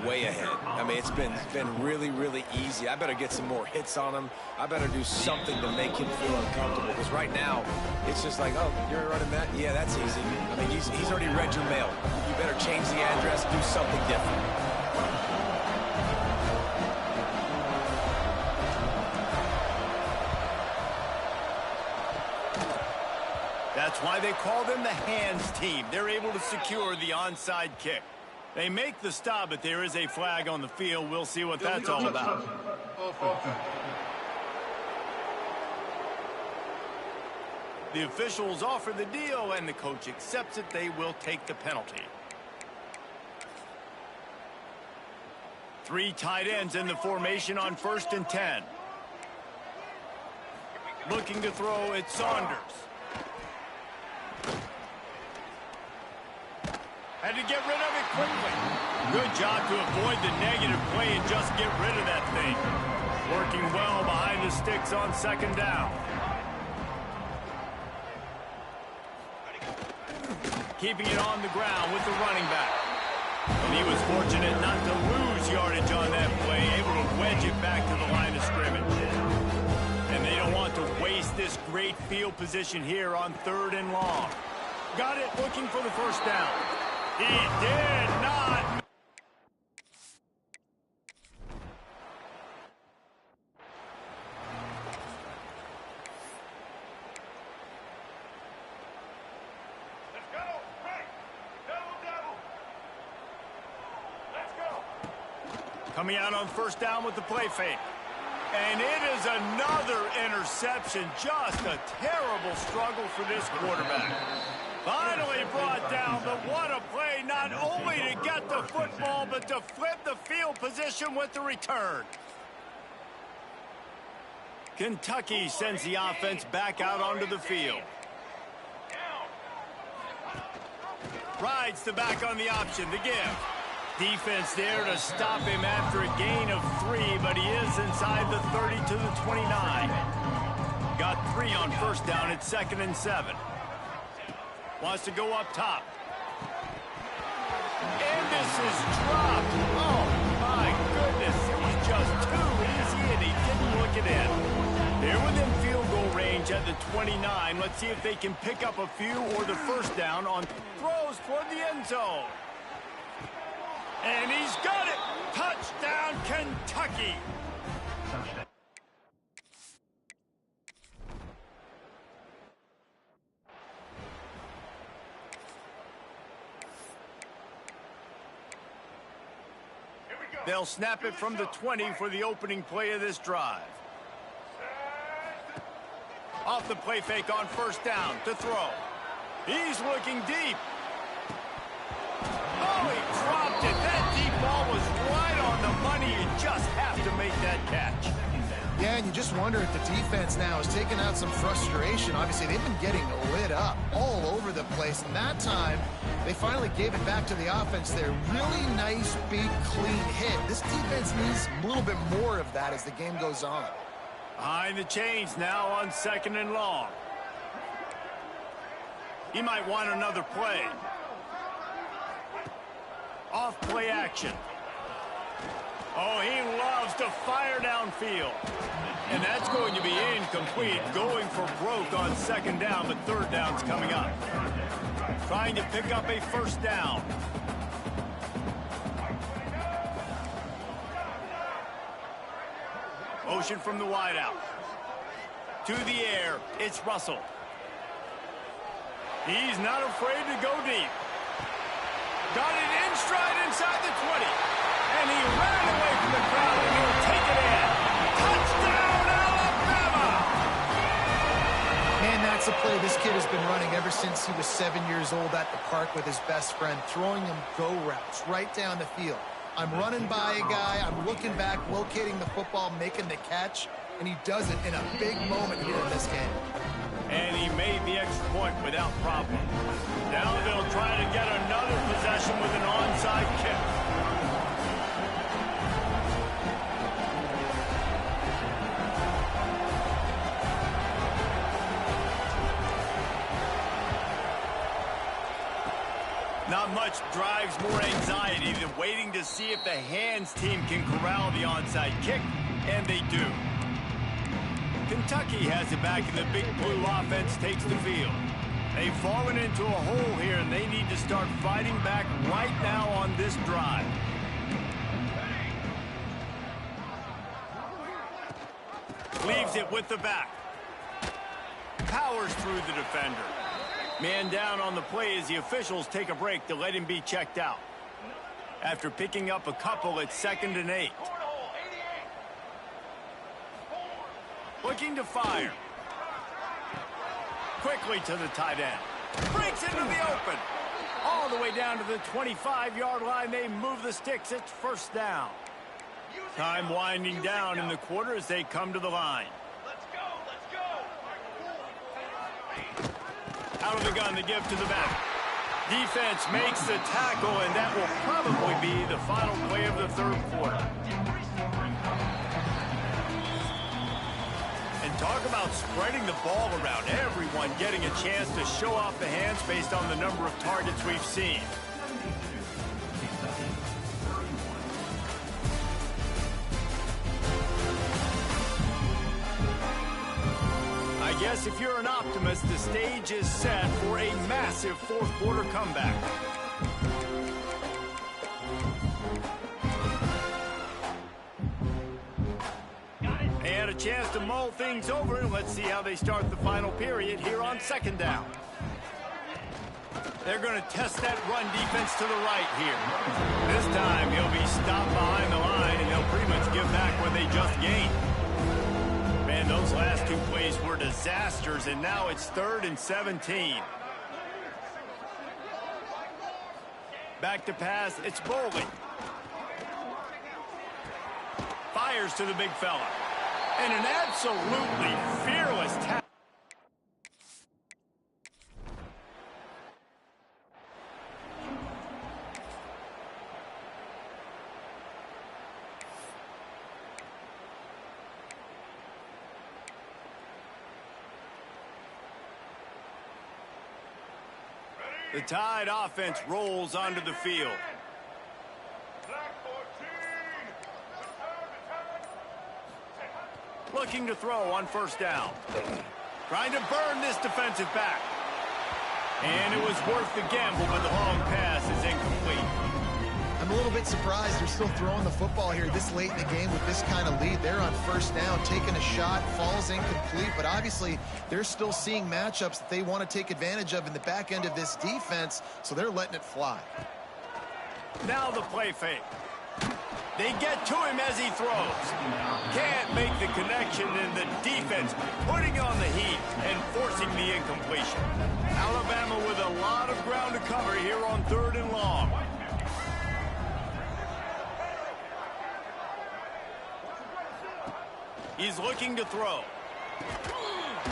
Way ahead. I mean, it's been really, really easy. I better get some more hits on him. I better do something to make him feel uncomfortable. Because right now, it's just like, oh, you're running that? Yeah, that's easy. I mean, he's already read your mail. You better change the address, do something different. That's why they call them the hands team. They're able to secure the onside kick. They make the stop, but there is a flag on the field. We'll see what that's all about. The officials offer the deal, and the coach accepts it. They will take the penalty. 3 tight ends in the formation on 1st and 10. Looking to throw, it's Saunders. Had to get rid of it quickly. Good job to avoid the negative play and just get rid of that thing. Working well behind the sticks on 2nd down. Keeping it on the ground with the running back. And he was fortunate not to lose yardage on that play, able to wedge it back to the line of scrimmage. And they don't want to waste this great field position here on 3rd and long. Got it, looking for the 1st down. He did not. Let's go. Right. Double. Let's go. Coming out on 1st down with the play fake. And it is another interception. Just a terrible struggle for this quarterback. Finally brought down, but what a play, not only to get the football, but to flip the field position with the return. Kentucky sends the offense back out onto the field. Rides the back on the option, the give. Defense there to stop him after a gain of 3, but he is inside the 30 to the 29. Got 3 on 1st down at 2nd and 7. Wants to go up top. And this is dropped. Oh, my goodness. He's just too easy, and he didn't look it in. They're within field goal range at the 29. Let's see if they can pick up a few or the 1st down on throws toward the end zone. And he's got it. Touchdown, Kentucky. They'll snap it from the 20 for the opening play of this drive. Off the play fake on first down to throw. He's looking deep. Oh, he dropped it. That deep ball was right on the money. You just have to make that catch. Yeah, and you just wonder if the defense now is taking out some frustration. Obviously, they've been getting lit up all over the place. And that time, they finally gave it back to the offense there. Really nice, big, clean hit. This defense needs a little bit more of that as the game goes on. Behind the chains now on 2nd and long. He might want another play. Off play action. Oh, he loves to fire downfield. And that's going to be incomplete. Going for broke on 2nd down, but 3rd down's coming up. Trying to pick up a 1st down. Motion from the wideout. To the air, it's Russell. He's not afraid to go deep. Got it in stride inside the 20. And he ran away from the crowd, and he'll take it in. Touchdown, Alabama! Man, that's a play this kid has been running ever since he was 7 years old at the park with his best friend, throwing him go routes right down the field. I'm running by a guy, I'm looking back, locating the football, making the catch, and he does it in a big moment here in this game. And he made the extra point without problem. Now they'll try to get another possession with an onside kick. Not much drives more anxiety than waiting to see if the hands team can corral the onside kick, and they do. Kentucky has it back, and the Big Blue offense takes the field. They've fallen into a hole here, and they need to start fighting back right now on this drive. Leaves it with the back. Powers through the defender. Man down on the play as the officials take a break to let him be checked out. After picking up a couple, it's 2nd and 8. Looking to fire. Quickly to the tight end. Breaks into the open. All the way down to the 25-yard line. They move the sticks. It's 1st down. Time winding down in the quarter as they come to the line. Out of the gun, the give to the back. Defense makes the tackle, and that will probably be the final play of the 3rd quarter. And talk about spreading the ball around. Everyone getting a chance to show off the hands based on the number of targets we've seen. I guess if you're an optimist, the stage is set for a massive 4th quarter comeback. They had a chance to mull things over, and let's see how they start the final period here on 2nd down. They're going to test that run defense to the right here. This time he'll be stopped behind the line, and they'll pretty much give back what they just gained. Man, those last 2 plays were disasters, and now it's 3rd and 17. Back to pass, it's Bowling. Fires to the big fella. And an absolutely fearless tackle. The Tide offense rolls onto the field. Looking to throw on 1st down. Trying to burn this defensive back. And it was worth the gamble, but the long pass is incomplete. I'm a little bit surprised they're still throwing the football here this late in the game with this kind of lead. They're on 1st down, taking a shot, falls incomplete, but obviously they're still seeing matchups that they want to take advantage of in the back end of this defense, so they're letting it fly. Now the play fake. They get to him as he throws. Can't make the connection, and the defense putting on the heat and forcing the incompletion. Alabama with a lot of ground to cover here on 3rd and long. He's looking to throw.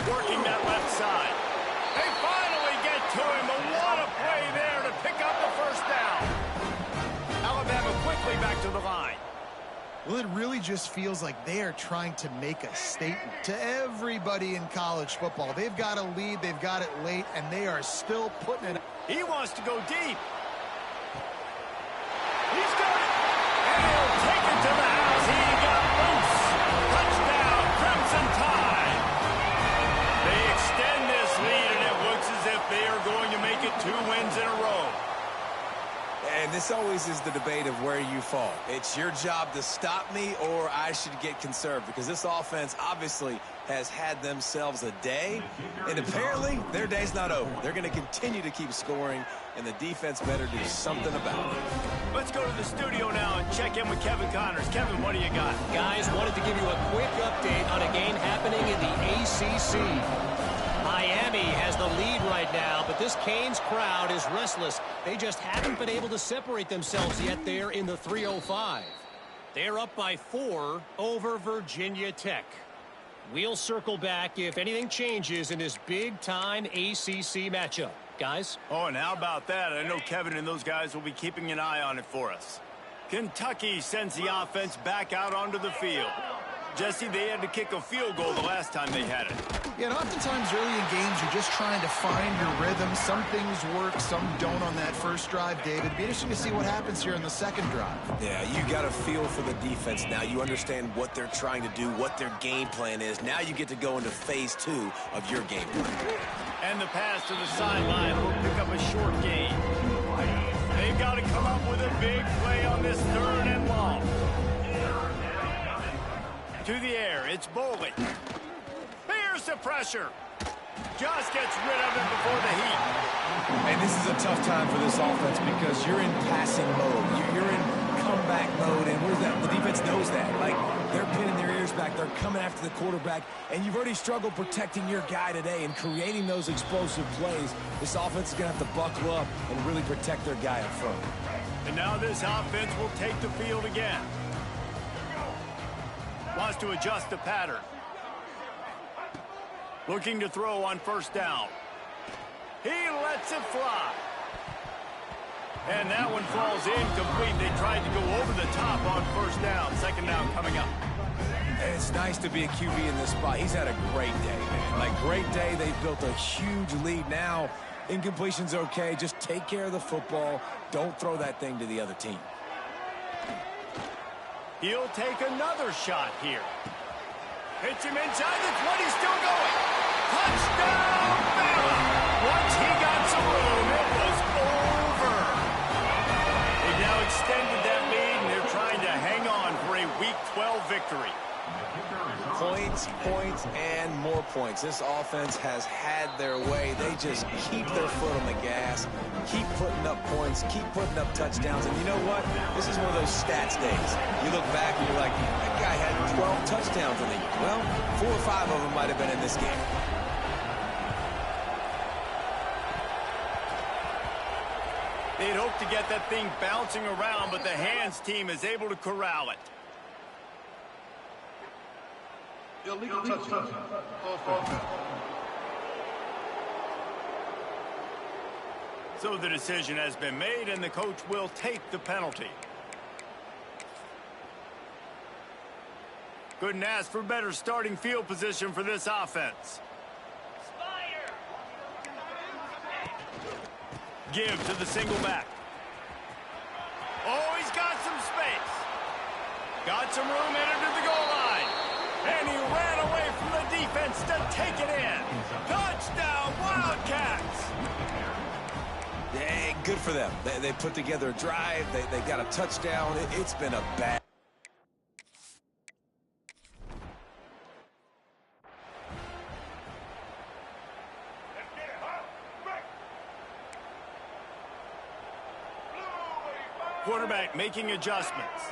Working that left side. They finally get to him, but what a play there to pick up the first down. Alabama quickly back to the line. Well, it really just feels like they are trying to make a statement to everybody in college football. They've got a lead, they've got it late, and they are still putting it. He wants to go deep. He's got it. And he'll take it to the house. He got loose. Touchdown, Crimson Tide. They extend this lead, and it looks as if they are going to make it 2 wins in a row. And this always is the debate of where you fall. It's your job to stop me, or I should get conserved, because this offense obviously has had themselves a day, and apparently their day's not over. They're going to continue to keep scoring, and the defense better do something about it. Let's go to the studio now and check in with Kevin Connors. Kevin, what do you got? Guys, wanted to give you a quick update on a game happening in the ACC. Miami has the lead right now, but this Canes crowd is restless. They just haven't been able to separate themselves yet there in the 305. They're up by 4 over Virginia Tech. We'll circle back if anything changes in this big-time ACC matchup. Guys? Oh, and how about that? I know Kevin and those guys will be keeping an eye on it for us. Kentucky sends the offense back out onto the field. Jesse, they had to kick a field goal the last time they had it. Yeah, and oftentimes early in games, you're just trying to find your rhythm. Some things work, some don't on that first drive, David. It'd be interesting to see what happens here in the second drive. Yeah, you got a feel for the defense now. You understand what they're trying to do, what their game plan is. Now you get to go into phase 2 of your game plan. And the pass to the sideline will pick up a short gain. They've got to come up with a big play on this 3rd and long. To the air, it's Bowling. Here's the pressure. Just gets rid of it before the heat. And this is a tough time for this offense because you're in passing mode. You're in comeback mode, and where's that? The defense knows that. Like, they're pinning their ears back. They're coming after the quarterback, and you've already struggled protecting your guy today and creating those explosive plays. This offense is going to have to buckle up and really protect their guy up front. And now this offense will take the field again. Wants to adjust the pattern. Looking to throw on 1st down. He lets it fly. And that one falls incomplete. They tried to go over the top on 1st down. 2nd down coming up. And it's nice to be a QB in this spot. He's had a great day, man. Like, great day. They've built a huge lead now. Incompletion's okay. Just take care of the football. Don't throw that thing to the other team. He'll take another shot here. Hits him inside the 20, still going. Touchdown, Bama! Once he got some room, it was over. They've now extended that lead, and they're trying to hang on for a Week 12 victory. Points, points, and more points. This offense has had their way. They just keep their foot on the gas, keep putting up points, keep putting up touchdowns. And you know what? This is one of those stats days. You look back and you're like, that guy had 12 touchdowns in the year. Well, 4 or 5 of them might have been in this game. They'd hoped to get that thing bouncing around, but the hands team is able to corral it. Illegal touchdown. So the decision has been made, and the coach will take the penalty. Couldn't ask for better starting field position for this offense. Give to the single back. Oh, he's got some space. Got some room headed to the goal line. And he ran away from the defense to take it in. Touchdown, Wildcats! Yeah, good for them. They put together a drive. They got a touchdown. It's been a bad... Quarterback making adjustments.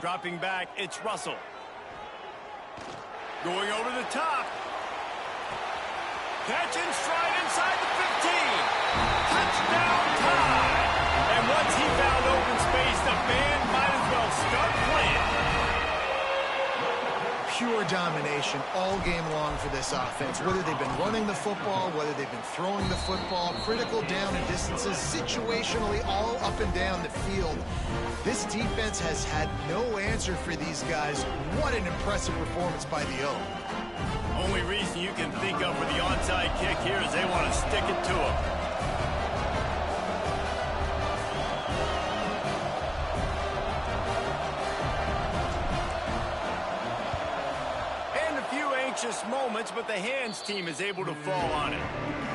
Dropping back, it's Russell. Going over the top. Catch and stride inside the 15. Touchdown time. And once he found open space, the band might as well start playing. Pure domination all game long for this offense. Whether they've been running the football, whether they've been throwing the football, critical down and distances, situationally all up and down the field. This defense has had no answer for these guys. What an impressive performance by the O. Only reason you can think of for the onside kick here is they want to stick it to him. Moments, but the hands team is able to fall on it.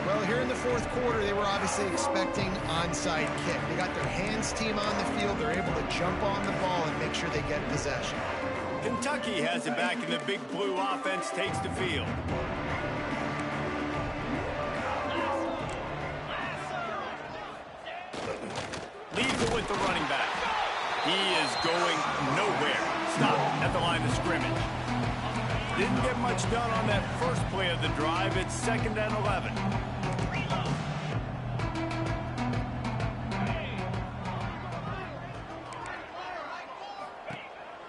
Well, here in the fourth quarter, they were obviously expecting onside kick. They got their hands team on the field. They're able to jump on the ball and make sure they get possession. Kentucky has it back, and the big blue offense takes the field. Lethal with the running back. He is going nowhere. Stop at the line of scrimmage. Didn't get much done on that first play of the drive. It's 2nd and 11.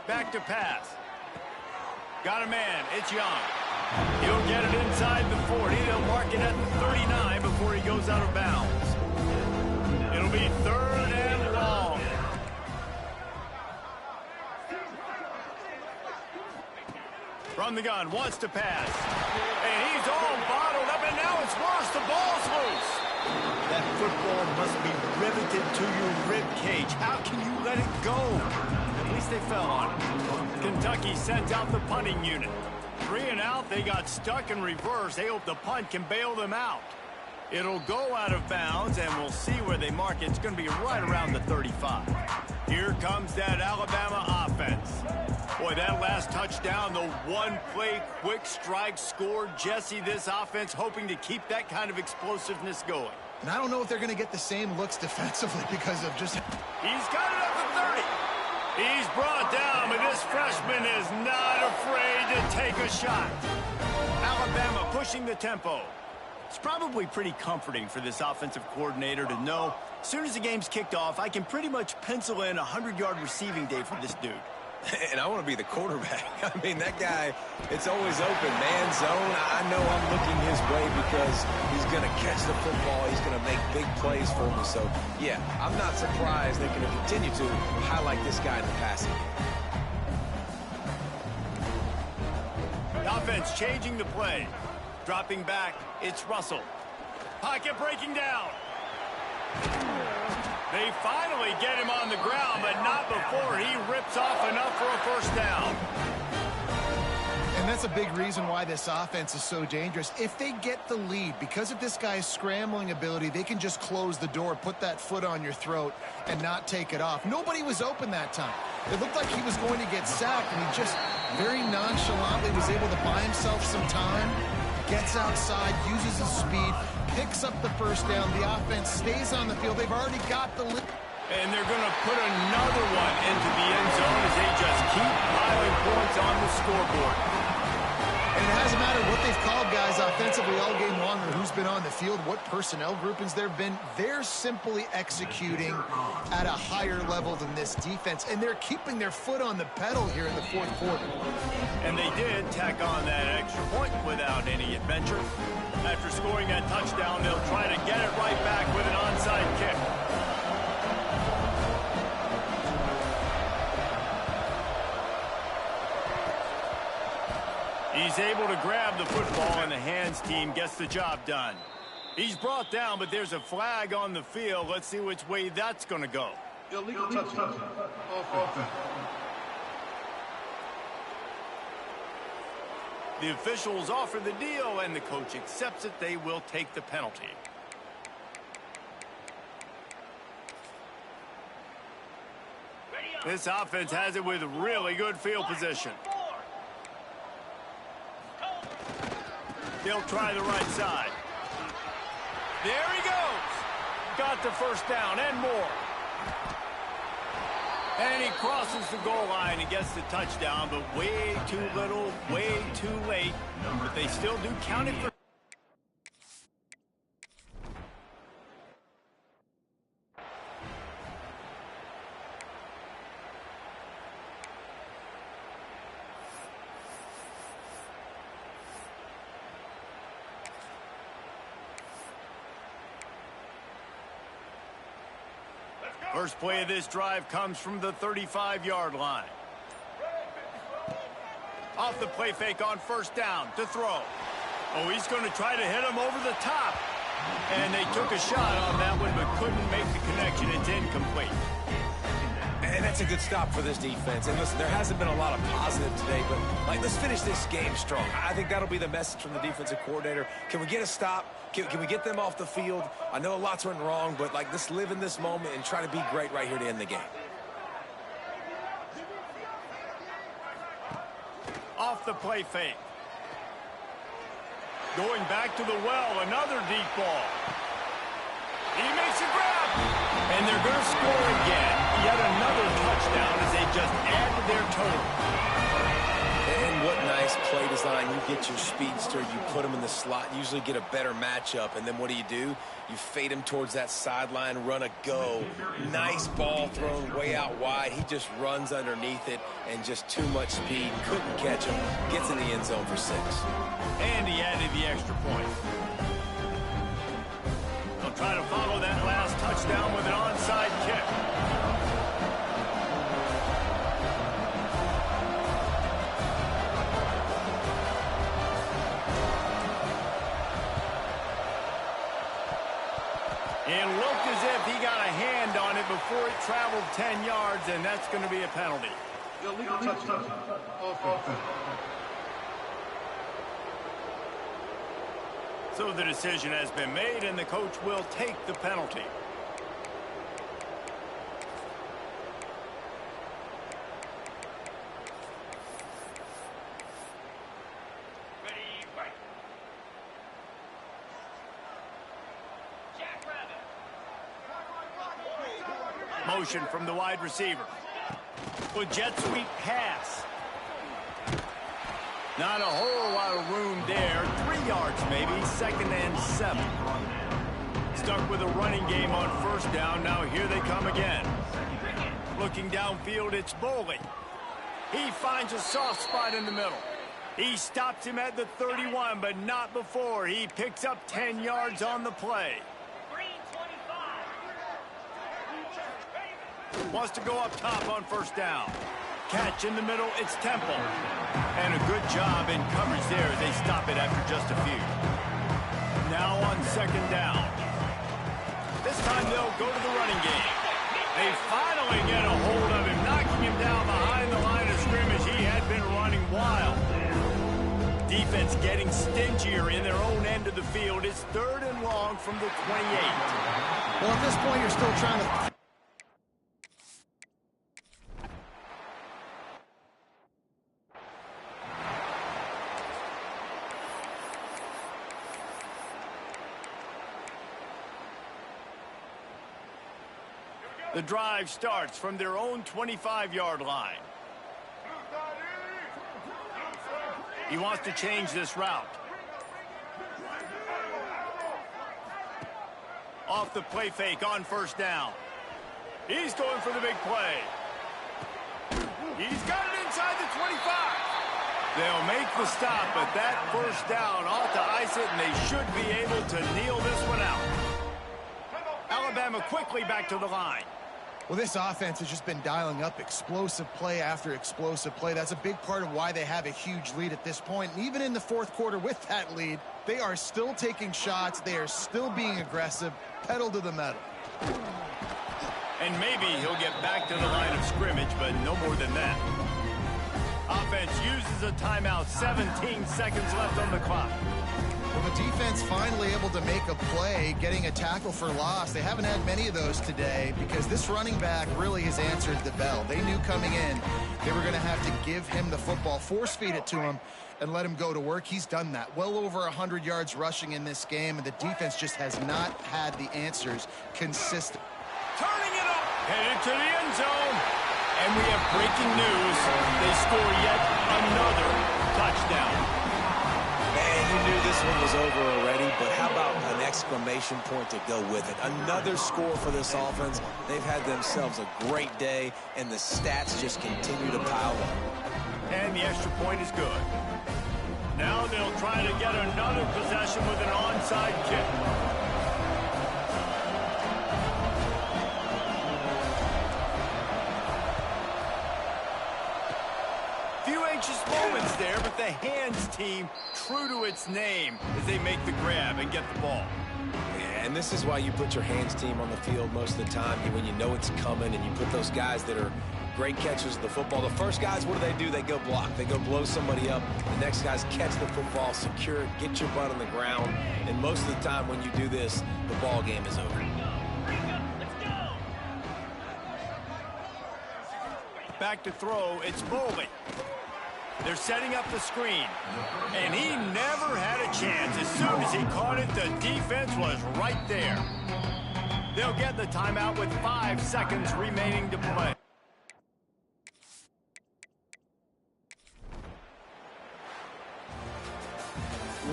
Back to pass. Got a man. It's Young. He'll get it inside the 40. They'll mark it at the 39 before he goes out of bounds. It'll be 3rd and long. From the gun, wants to pass. And he's all bottled up, and now it's worse. The ball's loose. That football must be riveted to your rib cage. How can you let it go? At least they fell on it. Kentucky sends out the punting unit. 3 and out, they got stuck in reverse. They hope the punt can bail them out. It'll go out of bounds, and we'll see where they mark it. It's going to be right around the 35. Here comes that Alabama offense. Boy, that last touchdown, the one-play quick strike scored. Jesse, this offense hoping to keep that kind of explosiveness going. And I don't know if they're going to get the same looks defensively because of just... He's got it up to 30. He's brought down, but this freshman is not afraid to take a shot. Alabama pushing the tempo. It's probably pretty comforting for this offensive coordinator to know as soon as the game's kicked off, I can pretty much pencil in a 100-yard receiving day for this dude. And I want to be the quarterback. I mean, that guy, it's always open. Man zone, I know I'm looking his way because he's going to catch the football. He's going to make big plays for me. So, yeah, I'm not surprised they're going to continue to highlight this guy in the passing game. The offense changing the play. Dropping back, it's Russell. Pocket breaking down. They finally get him on the ground, but not before he rips off enough for a first down. And that's a big reason why this offense is so dangerous. If they get the lead, because of this guy's scrambling ability, they can just close the door, put that foot on your throat, and not take it off. Nobody was open that time. It looked like he was going to get sacked, and he just very nonchalantly was able to buy himself some time, gets outside, uses his speed, picks up the first down. The offense stays on the field. They've already got the lead. And they're going to put another one into the end zone as they just keep piling points on the scoreboard. And it hasn't mattered what they've called guys offensively all game long or who's been on the field, what personnel groupings there have been. They're simply executing at a higher level than this defense, and they're keeping their foot on the pedal here in the fourth quarter. And they did tack on that extra point without any adventure. After scoring that touchdown, they'll try to get it right back with an onside kick. He's able to grab the football, and the hands team gets the job done. He's brought down, but there's a flag on the field. Let's see which way that's going to go. Illegal touchdown. Offense. The officials offer the deal, and the coach accepts it. They will take the penalty. This offense has it with really good field position. They'll try the right side. There he goes. Got the first down and more. And he crosses the goal line and gets the touchdown, but way too little, way too late. But they still do count it for... First play of this drive comes from the 35-yard line. Off the play fake on first down to throw. Oh, he's going to try to hit him over the top. And they took a shot on that one but couldn't make the connection. It's incomplete. And that's a good stop for this defense. And listen, there hasn't been a lot of positive today, but let's finish this game strong. I think that'll be the message from the defensive coordinator. Can we get a stop? Can we get them off the field? I know a lot's went wrong, but let's live in this moment and try to be great right here to end the game. Off the play fake. Going back to the well, another deep ball. He makes a grab. And they're going to score again. Yet another touchdown as they just add to their total. And what nice play design. You get your speedster, you put him in the slot, usually get a better matchup. And then what do? You fade him towards that sideline, run a go. Nice ball thrown way out wide. He just runs underneath it and just too much speed. Couldn't catch him. Gets in the end zone for 6. And he added the extra point. They'll try to follow that last touchdown with an onside kick. It looked as if he got a hand on it before it traveled 10 yards, and that's going to be a penalty. Illegal touchdown. Offense. So the decision has been made, and the coach will take the penalty. Motion from the wide receiver. With jet sweep pass. Not a whole lot of room there. 3 yards maybe. 2nd and 7. Stuck with a running game on first down. Now here they come again. Looking downfield, it's Boley. He finds a soft spot in the middle. He stops him at the 31, but not before. He picks up 10 yards on the play. Wants to go up top on first down. Catch in the middle, it's Temple. And a good job in coverage there. They stop it after just a few. Now on 2nd down. This time they'll go to the running game. They finally get a hold of him, knocking him down behind the line of scrimmage. He had been running wild. Defense getting stingier in their own end of the field. It's 3rd and long from the 28. Well, at this point, you're still trying to... The drive starts from their own 25-yard line. He wants to change this route. Off the play fake on first down. He's going for the big play. He's got it inside the 25. They'll make the stop, but that first down ought to ice it, and they should be able to kneel this one out. Alabama quickly back to the line. Well, this offense has just been dialing up explosive play after explosive play. That's a big part of why they have a huge lead at this point. And even in the 4th quarter with that lead, they are still taking shots. They are still being aggressive, pedal to the metal. And maybe he'll get back to the line of scrimmage, but no more than that. Offense uses a timeout. 17 seconds left on the clock. Well, the defense finally able to make a play, getting a tackle for loss. They haven't had many of those today because this running back really has answered the bell. They knew coming in they were going to have to give him the football, force feed it to him, and let him go to work. He's done that. Well over 100 yards rushing in this game, and the defense just has not had the answers consistent. Turning it up, headed to the end zone. And we have breaking news. They score yet another touchdown. Man, you knew this one was over already, but how about an exclamation point to go with it? Another score for this offense. They've had themselves a great day, and the stats just continue to pile up. And the extra point is good. Now they'll try to get another possession with an onside kick. Few anxious moments there, but the hands team true to its name as they make the grab and get the ball. Yeah, and this is why you put your hands team on the field most of the time when you know it's coming, and you put those guys that are great catchers of the football. The first guys, what do? They go block. They go blow somebody up. The next guys catch the football, secure it, get your butt on the ground. And most of the time when you do this, the ball game is over. Back to throw, it's Bowman. They're setting up the screen. And he never had a chance. As soon as he caught it, the defense was right there. They'll get the timeout with 5 seconds remaining to play.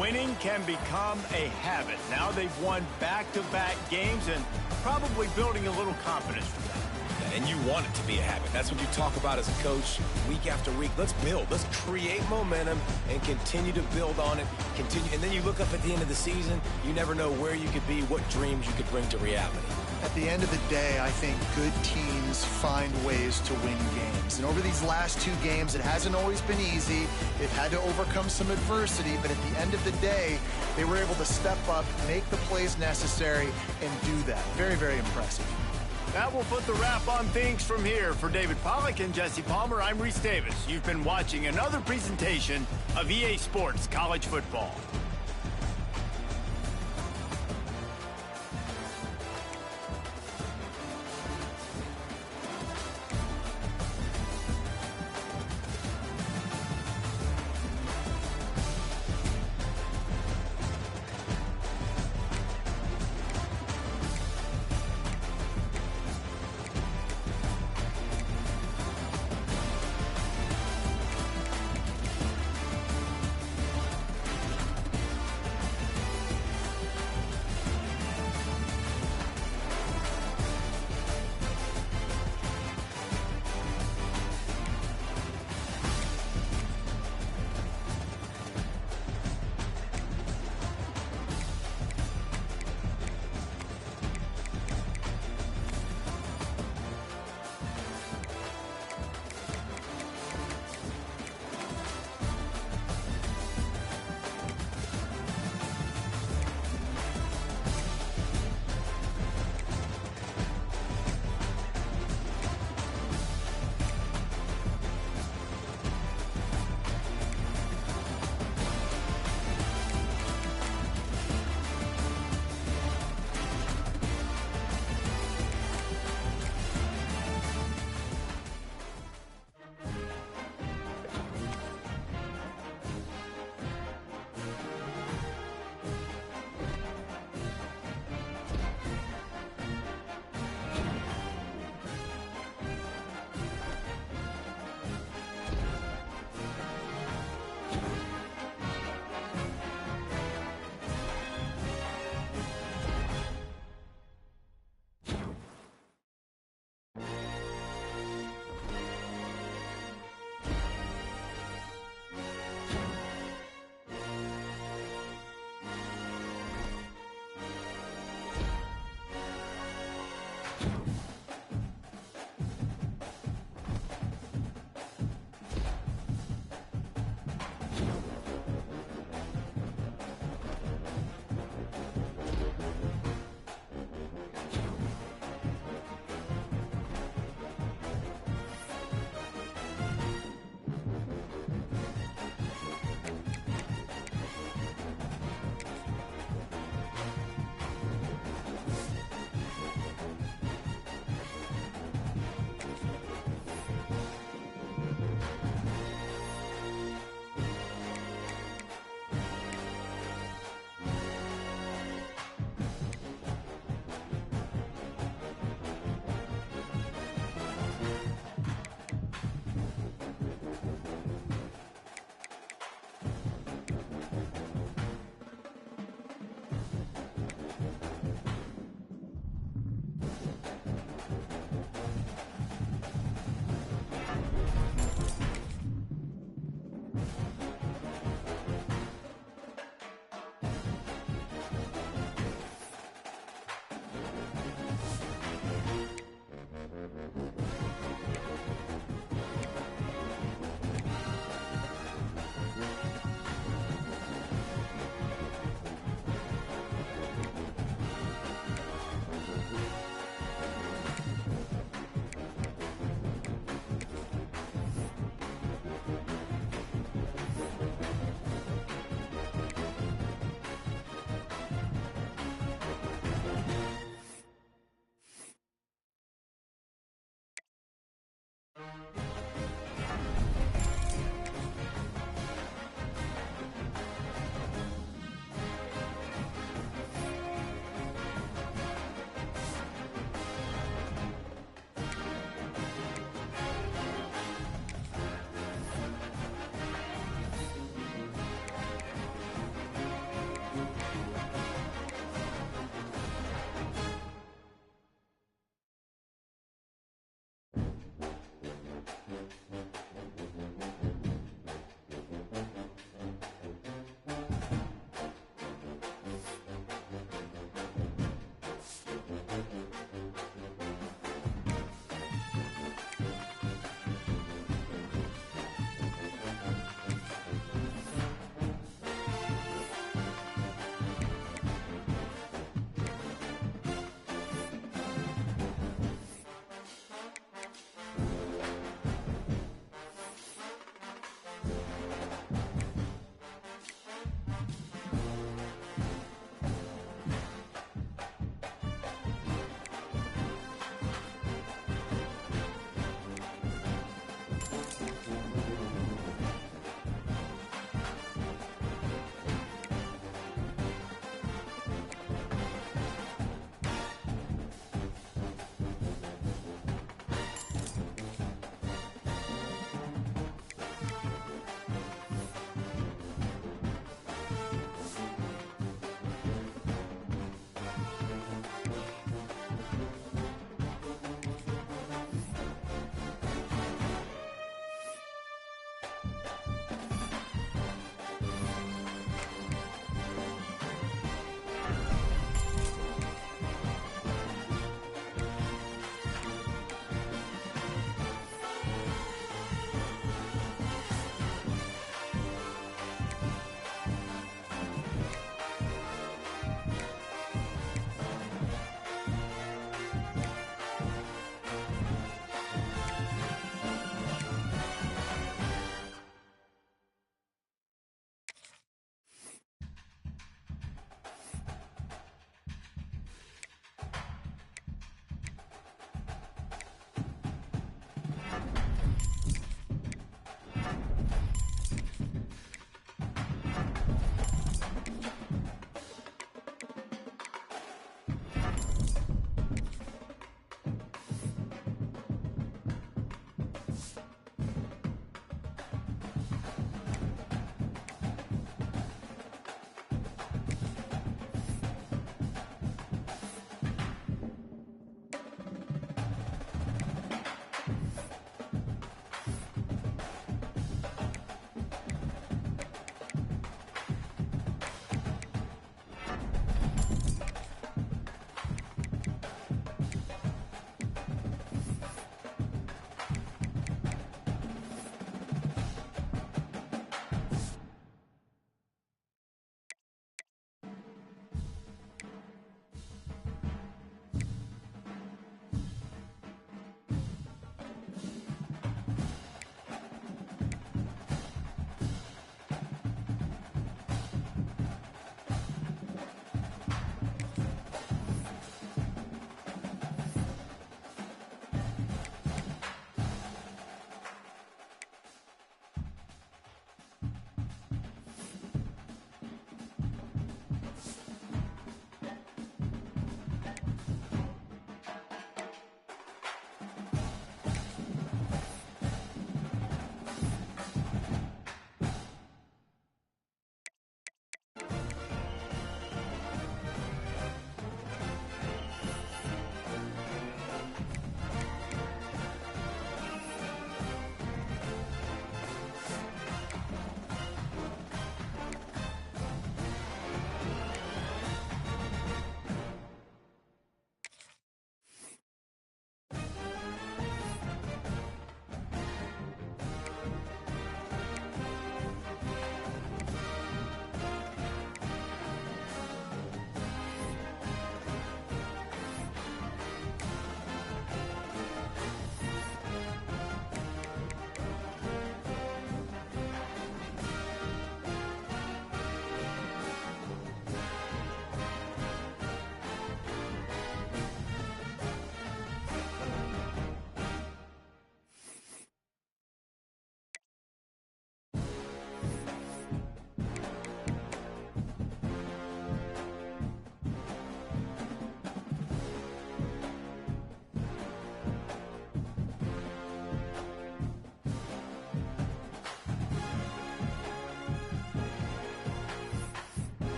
Winning can become a habit. Now they've won back-to-back games and probably building a little confidence from that. And you want it to be a habit. That's what you talk about as a coach week after week. Let's build. Let's create momentum and continue to build on it. And then you look up at the end of the season, you never know where you could be, what dreams you could bring to reality. At the end of the day, I think good teams find ways to win games. And over these last 2 games, it hasn't always been easy. They've had to overcome some adversity, but at the end of the day, they were able to step up, make the plays necessary, and do that. Very, very impressive. That will put the wrap on things from here. For David Pollack and Jesse Palmer, I'm Reese Davis. You've been watching another presentation of EA Sports College Football.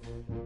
Bama.